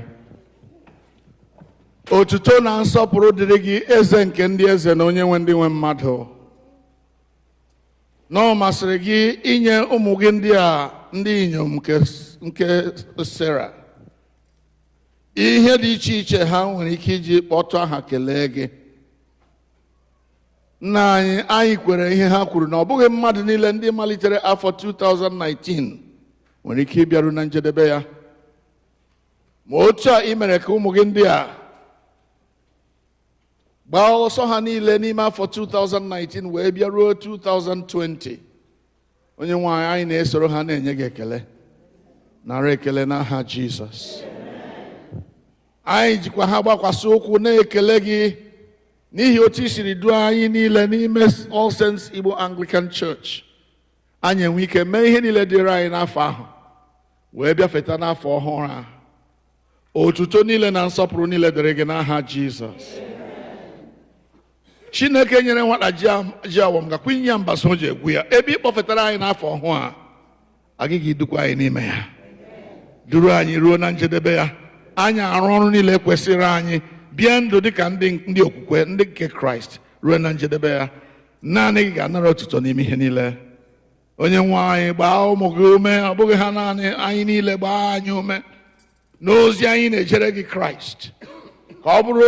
Otuto na nsọpụrụ dịrị gị eze nke ndị eze na onye nwe ndị nwe mmadụ. Na ọ masịrị gị inye ụmụ gị ndị a ndị inyom nke Sarah ihe dị iche iche ha nwere ike iji kpọtụ aha kelee gị. Nna anyị kwere ihe ha kwuru na ọ bụghị mmadụ niile ndị malitere afọ 2019 nwere ike ịbịaru na njedebe ya. ma otu a ị mere ka ụmụ gị ndị a gbaa ọsọ ha niile n'ime afọ 2019 wee bịa ruo 2020. Onye nwe anyị na-esoro ha na-enye gị ekele, nara ekele n'aha Jizọs. Anyị jikwa ha gbakwasị ụkwụ na-ekele gị n'ihi otu i siri duo anyị niile n'ime All Saints Igbo Anglican Church. Anyị enwe ike mee ihe niile dịrị anyị n'afọ ahụ wee bịafeta n'afọ ọhụrụ a. Otuto niile na nsọpụrụ niile dịrị gị n'aha Jizọs. Chineke nyere nwata ji awọm gakwa inye ya mbasa o ji egwu ya. Ebe ị kpọfetara anyị n'afọ ọhụụ a, agaghị idukwa anyị n'ime ya. Duru anyị ruo na njedebe ya. Anyị arụ ọrụ niile kwesịrị anyị, bie ndụ dịka ndị okwukwe, ndị nke Kraịst ruo na njedebe ya. Naanị gị ga-anara otuto n'ime ihe niile. Onye nwe anyị, gbaa ụmụ gị ume, ọ bụghị ha naanị, anyị niile gbaa anyị ume n'ozi anyị na-ejere gị Kraịst, ka ọ bụrụ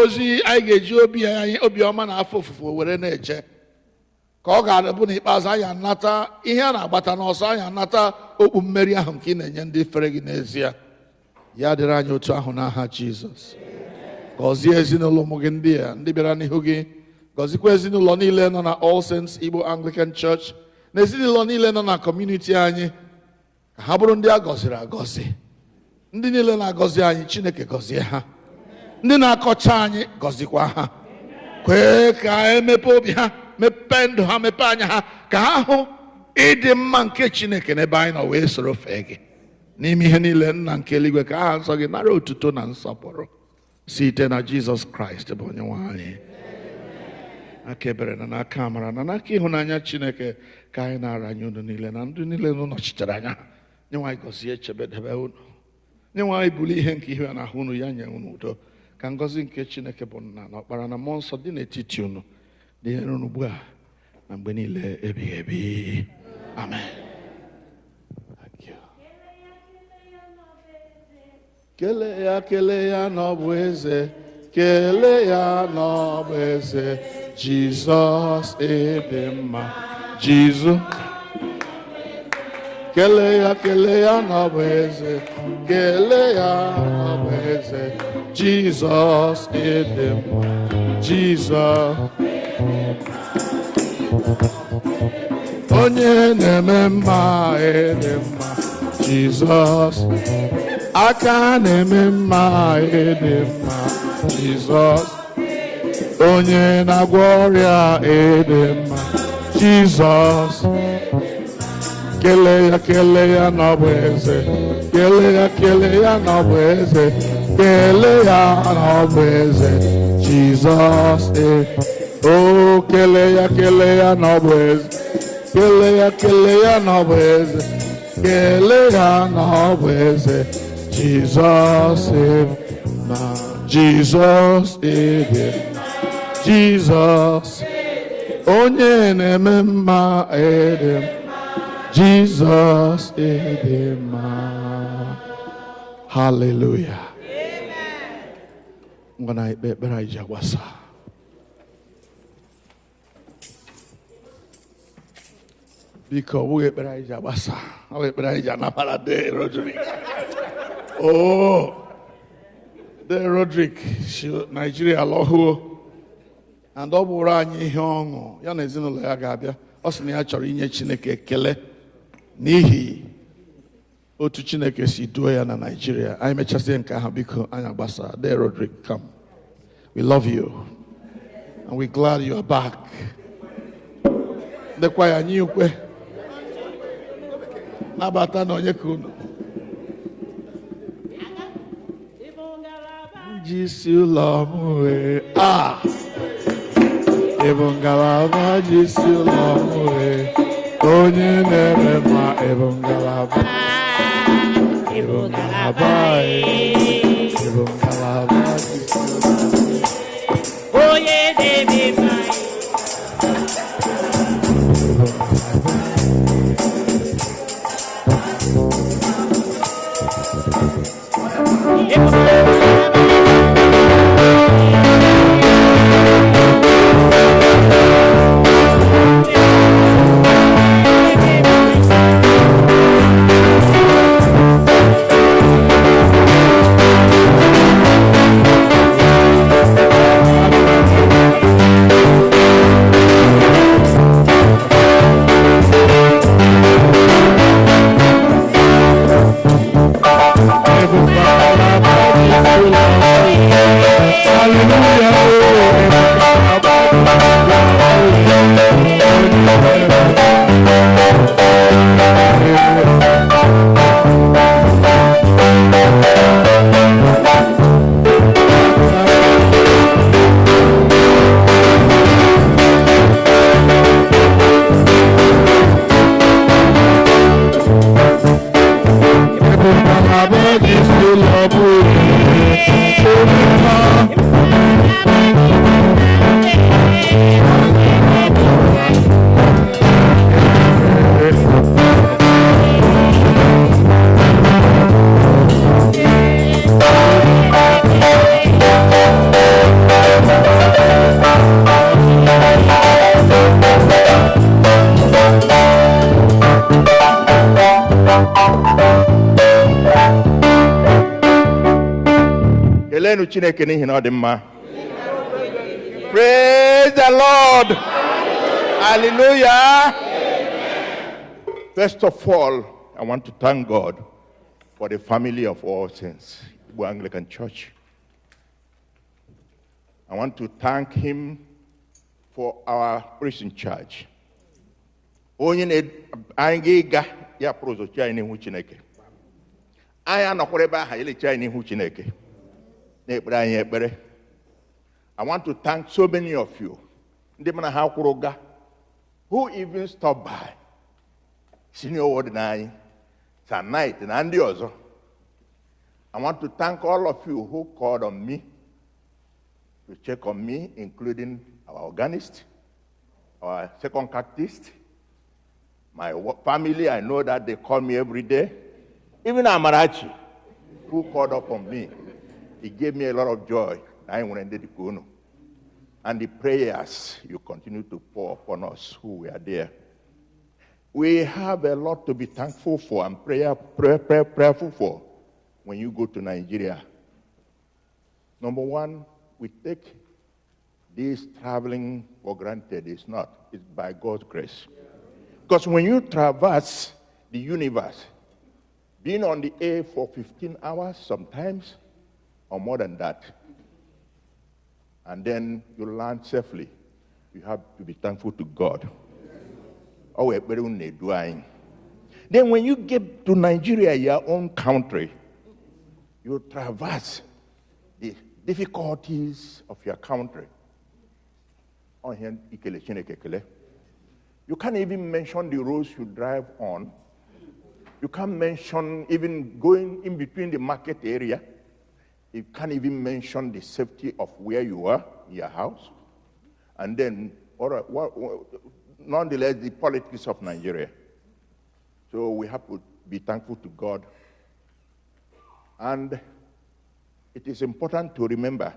ozi anyị ga-eji obi ọma na afọ ofufo were na-eje, ka ọ ga-abụ n'ikpeazụ anyị anata ihe a na-agbata n'ọsọ, anyị anata okpu mmeri ahụ nke ị na-enye ndị fere gị n'ezie. Ya dịrị anyị otu ahụ n'aha Jizọs. Gọzie ezinụlọ ụmụ gị ndị a ndị bịara n'ihu gị, gọzikwa ezinụlọ niile nọ na All Saints Igbo Anglican Church na ezinụlọ niile nọ na kọmuniti anyị, ka ha bụrụ ndị a gọziri agọzi. Ndị niile na-agọzi anyị, Chineke gọzie ha. Ndị na-akọcha anyị, gọzikwa ha. Kwee ka emepe obi ha, mepee ndụ ha, mepee anya ha, ka ha hụ ịdị mma nke Chineke n'ebe anyị nọ wee soro fee gị. N'ime ihe niile, Nna nke eluigwe, ka aha nsọ gị nara otuto na nsọpụrụ site na Jizọs Kraịst bụ onye nwe anyị. Aka ebere na n'aka amara na n'aka ịhụnanya Chineke ka anyị na-aranye unu niile na ndị niile unu nọchitere anya ha. Nye nwaanyị gọzie, chebe, debe unu. Nye nwaanyị buli ihe nke ihu ya n'ahụ unu, ya nye unu udo. Ka ngọzi nke Chineke bụ Nna na Ọkpara na Mmụọ Nsọ dị n'etiti unu, dị unu ugbu a na mgbe niile ebighị ebi. Amen. Kele ya na ọ bụ eze, kele ya na ọ bụ eze. Jizọs ịdị mma, Jizọs. Kele ya na ọ bụ eze, kele ya na ọ bụ eze. Jizọs ịdị mma, Jizọs. Onye na-eme mma ịdị mma, Jizọs. Aka na-eme mma ịdị mma, Jizọs. Onye na-agwọ ọrịa ịdị mma, Jizọs. Kele ya na ọ bụ eze, kele ya na ọ bụ eze, kele ya na ọ bụ eze. Jizọs. Oh, kele ya na ọ bụ eze, kele ya na ọ bụ eze, kele ya na ọ bụ eze. Jizọs na Jizọs ịdị mma, Jizọs. Onye na-eme mma ịdị mma, Jizọs ịdị mma. Hallelujah. Ngwa na ikpe ekpere anyị ji agbasa. Biko, ọ bụghị ekpere anyị ji agbasa, ọ bụ ekpere anyị ji anabara de Roderick. Oh, de Roderick si Nigeria lọhuo, and ọ bụrụ anyị ihe ọṅụ ya na ezinụlọ ya ga-abịa. Ọ sị na ya chọrọ inye Chineke ekele n'ihi otu Chineke si duo ya na Nigeria. Anyị mechasị nke ahụ, biko anyị agbasa. De Roderick, come. We love you and we're glad you are back. Ndekwa ya anyị ukwe nabata na onye ka unu jisi ụlọ m wee ịbụ ngalaba, jisi ụlọ m wee onye na-eme mma. Ịbụ ngalaba, ịbụ ngalaba, ịbụ ngalaba, jisi ụlọ m onye na-eme mma. Chineke n'ihi na ọ dị mma. Praise the Lord. Hallelujah. First of all, I want to thank God for the family of all saints, Igbo Anglican Church. I want to thank him for our priest in charge. Onye na-anyị ga ya prozochi anyị n'ihu Chineke. Anyị anọkwara ebe ahụ elechi anyị n'ihu Chineke. Na-ekpere anyị ekpere. I want to thank so many of you, ndị mana ha kwụrụ ga, who even stopped by. Senior ward na anyị, tonight na ndị ọzọ. I want to thank all of you who called on me to check on me, including our organist, our second catechist, my family. I know that they call me every day. Even Amarachi, who called up on me, he gave me a lot of joy. And the prayers you continue to pour upon us who were there. We have a lot to be thankful for and prayerful for when you go to Nigeria. Number one, we take this traveling for granted. It's not. It's by God's grace. Because when you traverse the universe, being on the air for 15 hours sometimes, or more than that, and then you land safely, you have to be thankful to God. Then when you get to Nigeria, your own country, you traverse the difficulties of your country. You can't even mention the roads you drive on. You can't mention even going in between the market area. You can't even mention the safety of where you are, your house. And then, nonetheless, the politics of Nigeria. So we have to be thankful to God. And it is important to remember,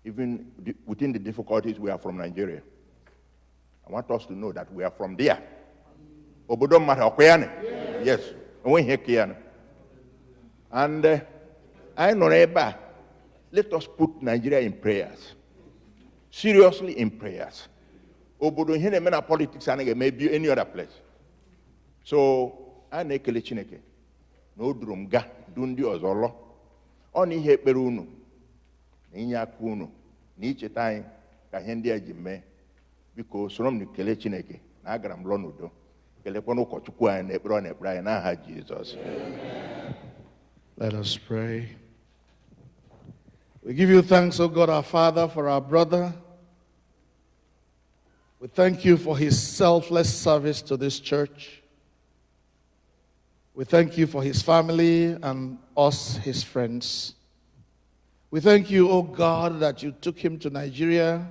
even within the difficulties, we are from Nigeria. I want us to know that we are from there. Obodom Matakwayane. Yes. And I know, let us put Nigeria in prayers. Seriously in prayers. Obodo hine mena politics and maybe any other place. So, I nekele Chineke. No drum ga dundi ozolo. Oni he perunu. Ninya kunu. Ni chetai ka hendi ajime. Because from the kele Chineke. Na agram lonudo. Kele kono kochukwu an ebro na ebra na ha Jesus. Let us pray. We give you thanks, O God, our Father, for our brother. We thank you for his selfless service to this church. We thank you for his family and us, his friends. We thank you, O God, that you took him to Nigeria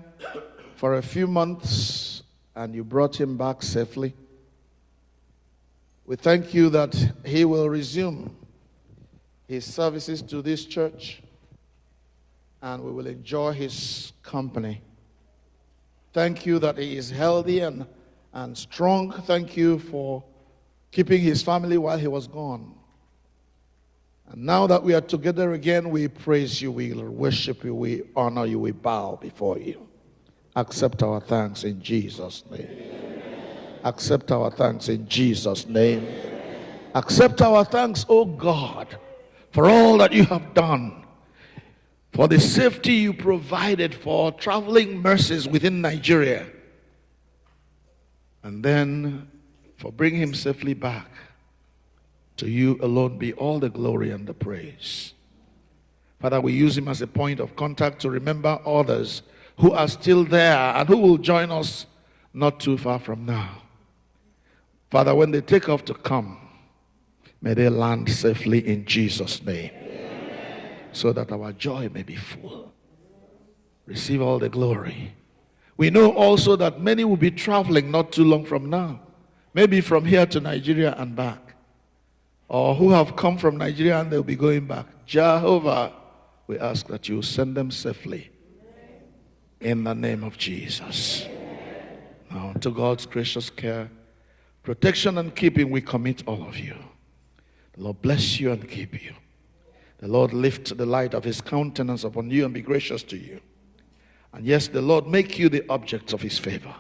for a few months and you brought him back safely. We thank you that he will resume his services to this church and we will enjoy his company. Thank you that he is healthy and strong. Thank you for keeping his family while he was gone. And now that we are together again, we praise you, we worship you, we honor you, we bow before you. Accept our thanks in Jesus' name. Accept our thanks in Jesus' name. Accept our thanks, O God, for all that you have done, for the safety you provided for traveling mercies within Nigeria, and then for bringing him safely back. To you alone be all the glory and the praise. Father, we use him as a point of contact to remember others who are still there and who will join us not too far from now. Father, when they take off to come, may they land safely in Jesus' name. So that our joy may be full. Receive all the glory. We know also that many will be traveling not too long from now. Maybe from here to Nigeria and back. Or who have come from Nigeria and they'll be going back. Jehovah, we ask that you send them safely. In the name of Jesus. Now, to God's gracious care, protection and keeping, we commit all of you. The Lord bless you and keep you. The Lord lift the light of his countenance upon you and be gracious to you. And yes, the Lord make you the objects of his favor.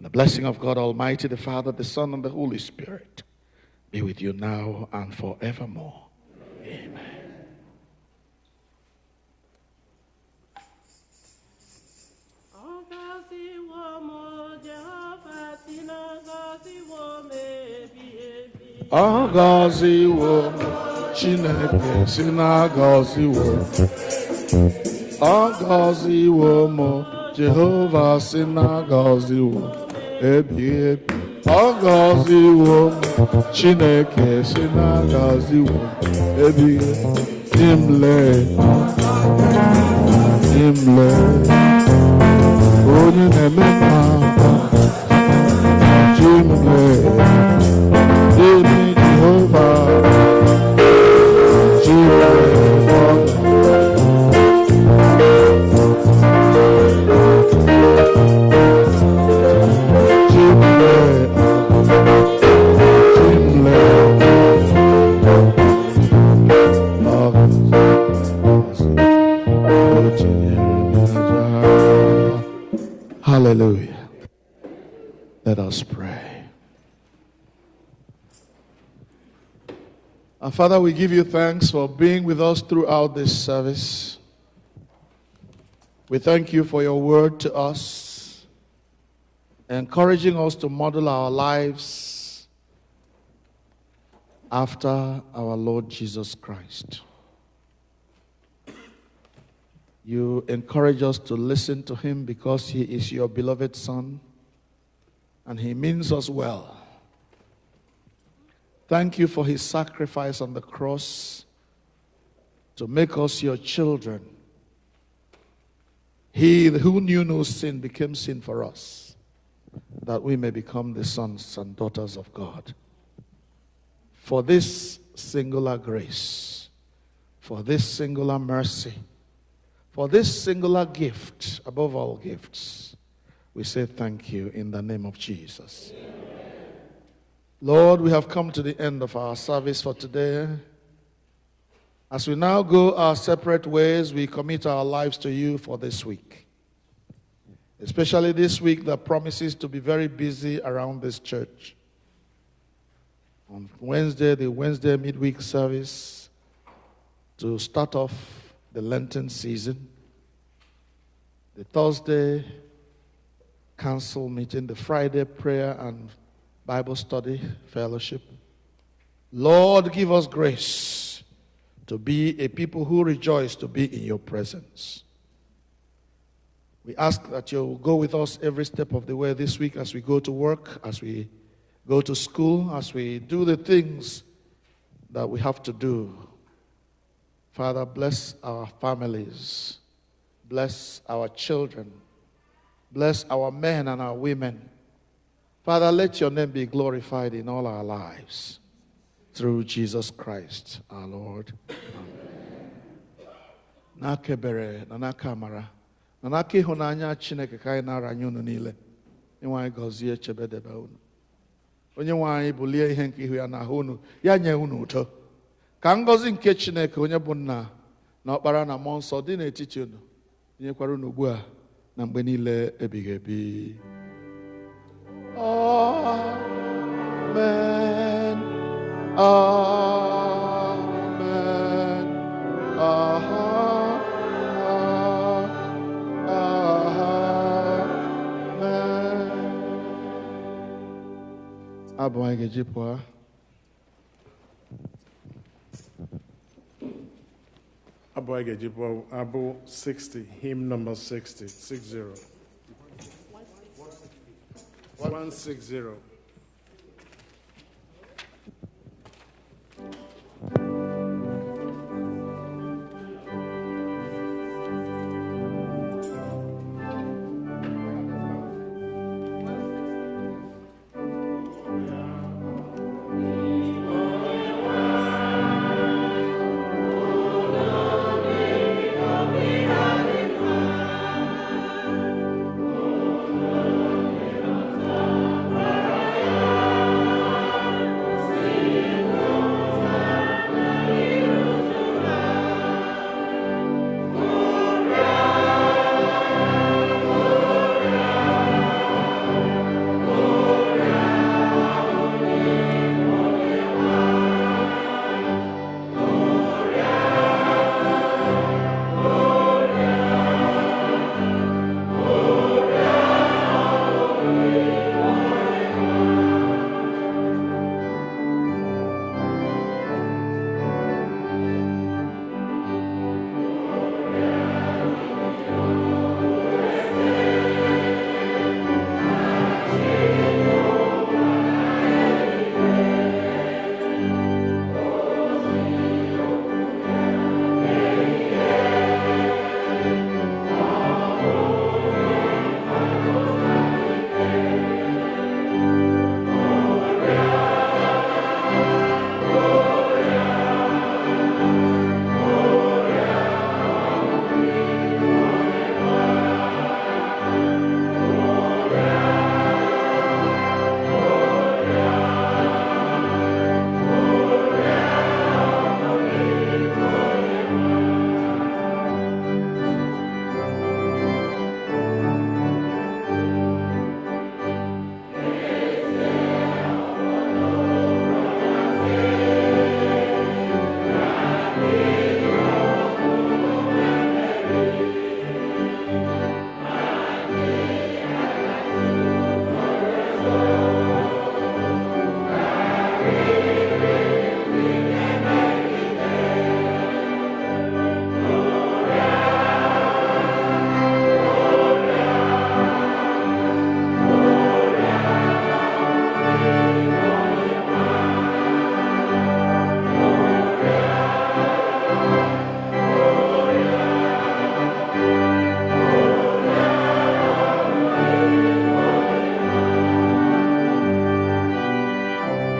The blessing of God Almighty, the Father, the Son, and the Holy Spirit be with you now and forevermore. Amen. Agaziwo Chineke si na-agọziwo. Agaziwo mo Jehova si na-agọziwo ebighị ebi. Agaziwo mo Chineke si na-agọziwo ebighị ebi. Imle onye na-eme mma Jimle Emi Jehovah Hallelujah. Let us pray. Our Father, we give you thanks for being with us throughout this service. We thank you for your word to us, encouraging us to model our lives after our Lord Jesus Christ. You encourage us to listen to him because he is your beloved Son, and he means us well. Thank you for his sacrifice on the cross to make us your children. He who knew no sin became sin for us, that we may become the sons and daughters of God. For this singular grace, for this singular mercy, for this singular gift, above all gifts, we say thank you in the name of Jesus. Amen. Lord, we have come to the end of our service for today. As we now go our separate ways, we commit our lives to you for this week. Especially this week that promises to be very busy around this church. On Wednesday, the Wednesday midweek service to start off the Lenten season. The Thursday council meeting, the Friday prayer and Bible study fellowship. Lord, give us grace to be a people who rejoice to be in your presence. We ask that you will go with us every step of the way this week as we go to work, as we go to school, as we do the things that we have to do. Father, bless our families. Bless our children. Bless our men and our women. Father, let your name be glorified in all our lives. Through Jesus Christ, our Lord. Amen. Nakebere, nanakamara, nanaki honanya chineke kai naranyo nile. Inwa gozie chebedebe unu. Onye nwanyi bulie ihe nke ihu ya na unu, ya nye unu uto. Ka ngọzi nke Chineke onye bụ nna na ọkpara na mmụọ nsọ dị n'etiti unu nyekwara unu ugbu a na mgbe niile ebighị ebi. Amen. Amen. Amen. Abụ anyị ga-eji pụọ. Abu 60, hymn number 60, 60. 160.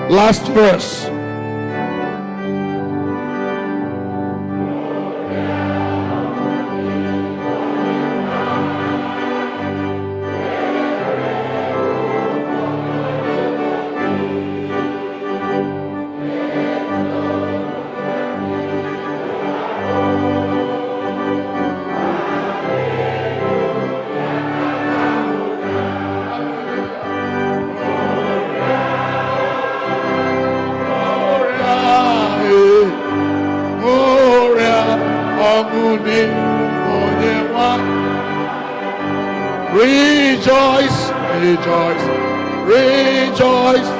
Last verse. Rejoice, rejoice, rejoice.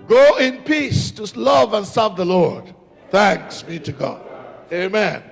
Go in peace to love and serve the Lord. Thanks be to God. Amen.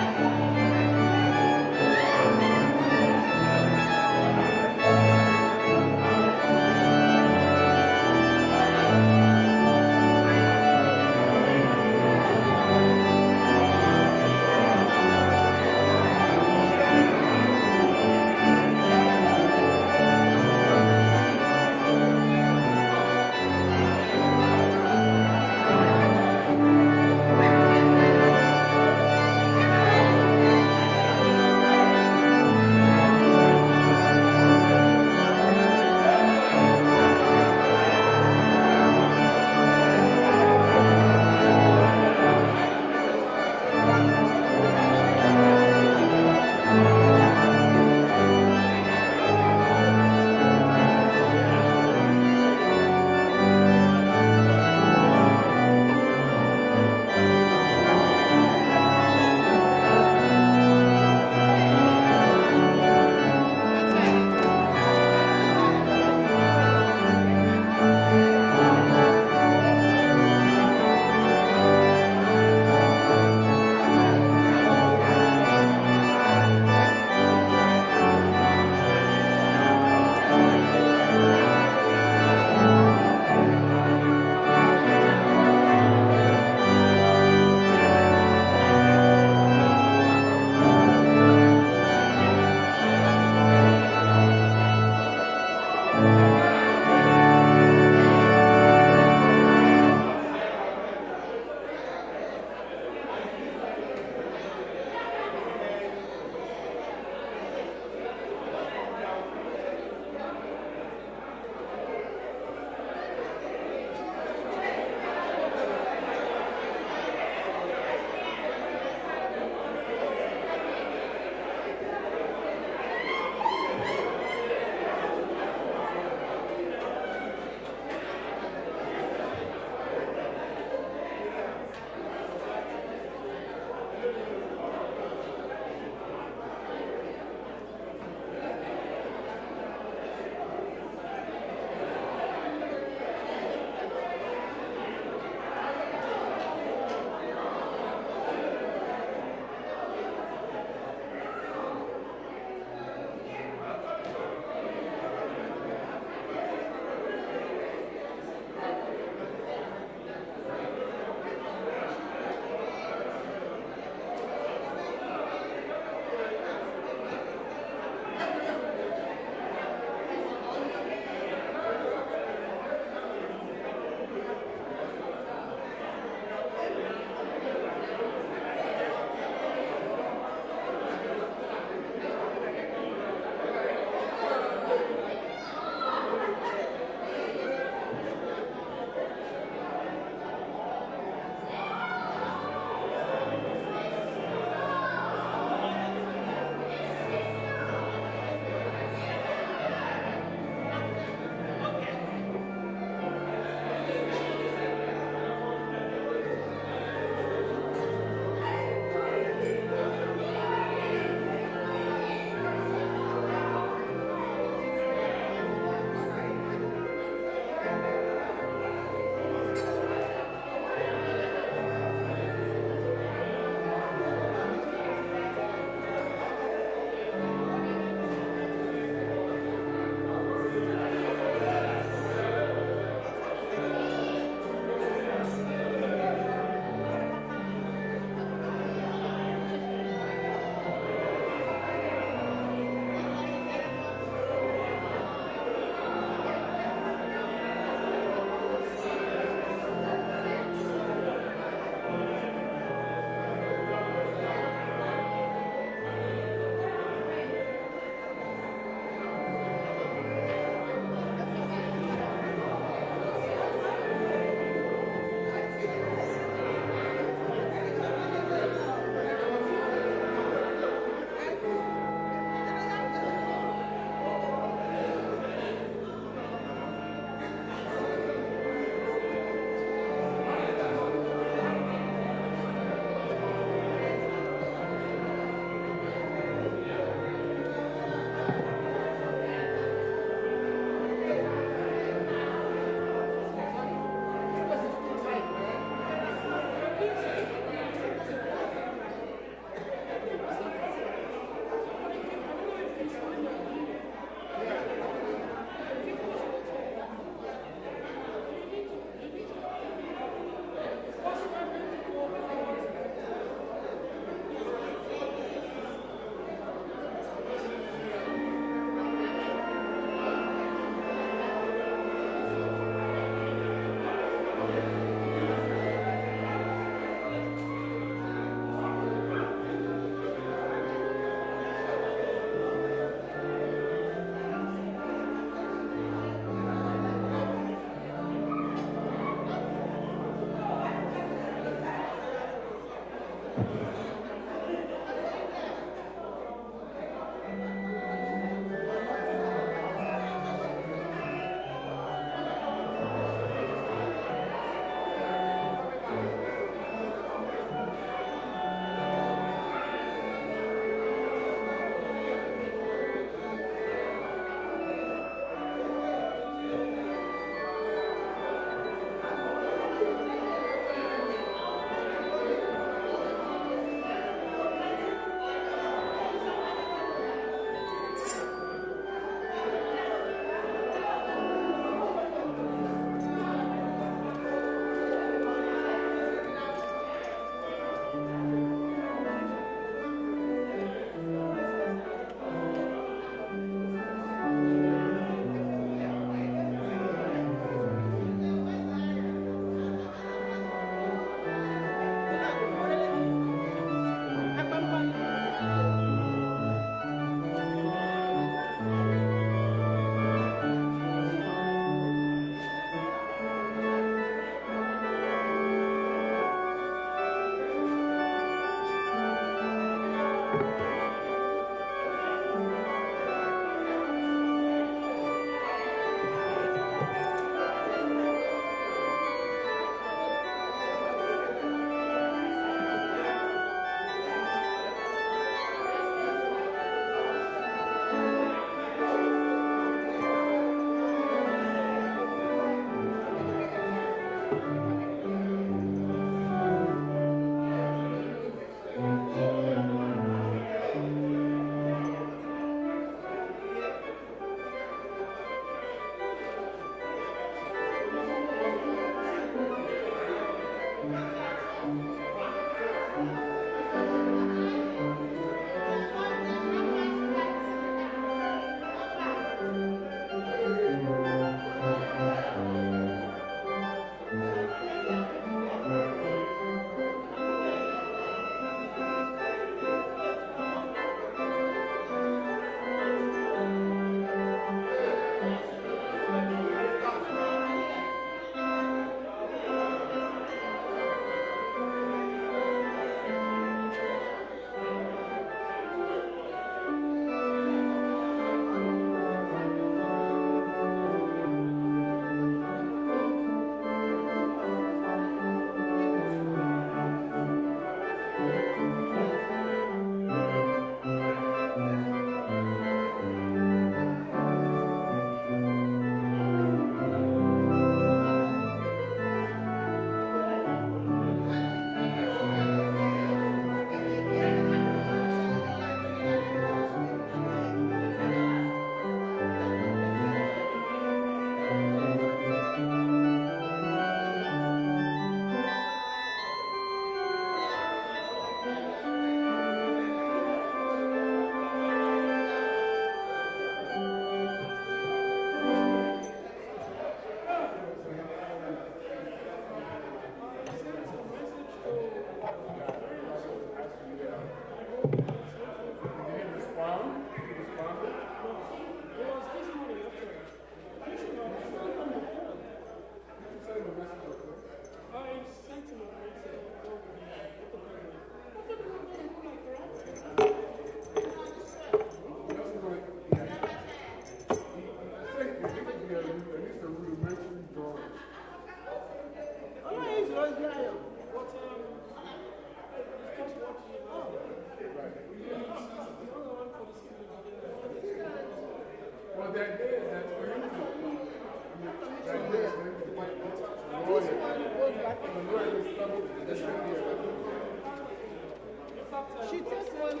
You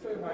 say my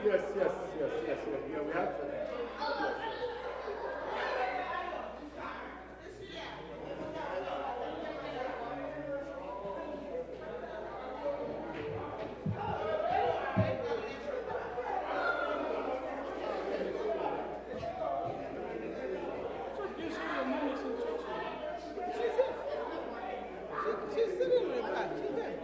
Yes, yes, yes, yes, yeah, we have to. She's sitting in the back. She's there.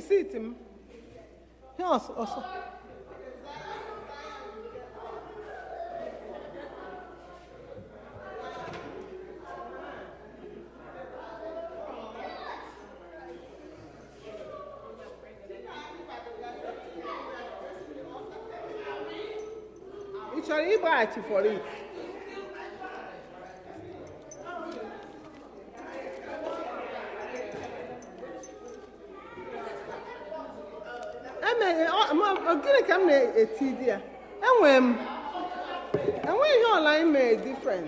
receipt m. Yes, also. You shall ịgbaghachi for it. Gịnị ka m na-eti di ya? Enweghị ihe ọla anyị mere different.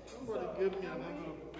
Somebody give me an envelope.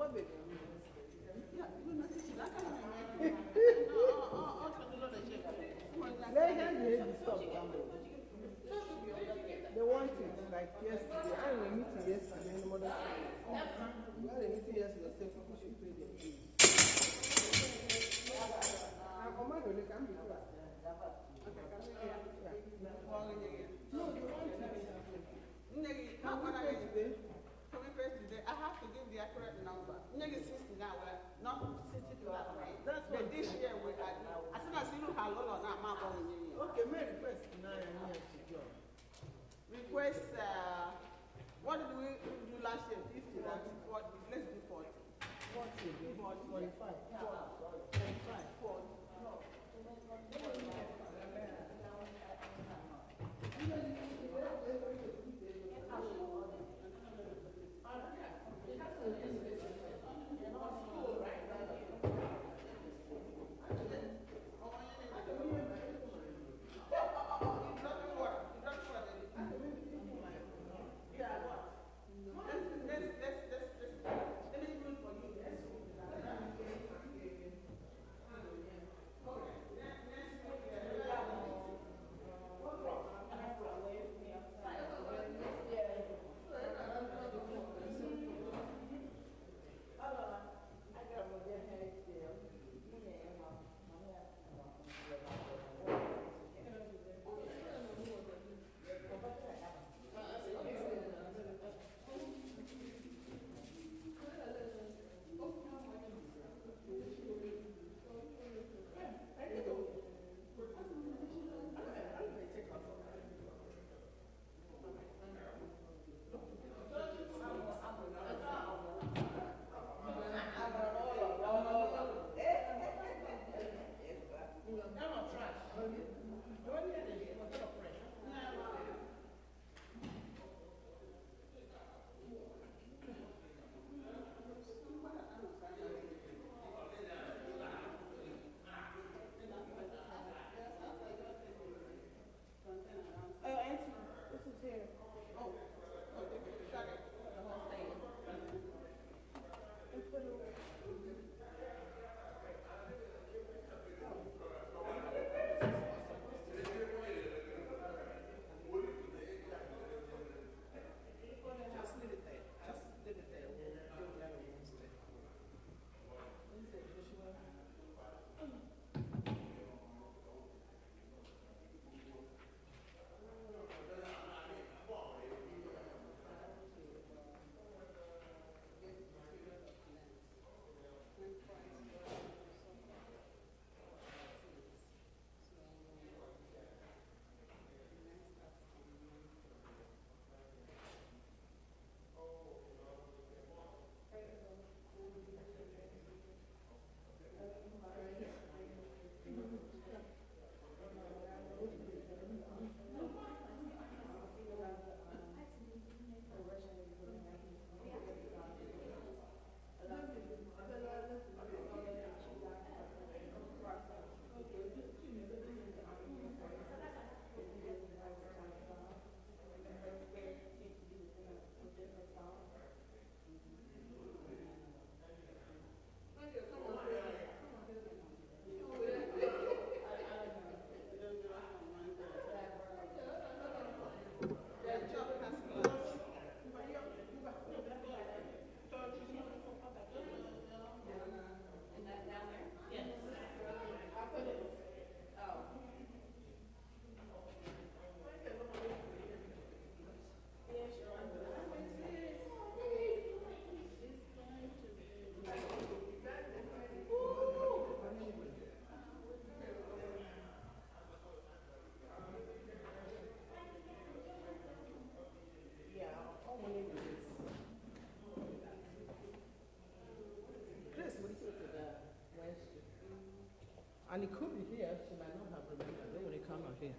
They want it like yesterday. I had a meeting yesterday in the mother. We had a meeting yesterday. Say people should pay their bills. I'm not going to come because. No, they want it. Can we pay today? Can we pay today? I have to give the accurate number. Not 60 now, not 60 to that way. That's But what this year, as soon as you know how long I'm going to Okay, make request now and here to join. request, what did we do last year? 50, that's 40. Let's do 40. 40, 45, 40. And it could be here, she might not have remembered. Then when it come out here.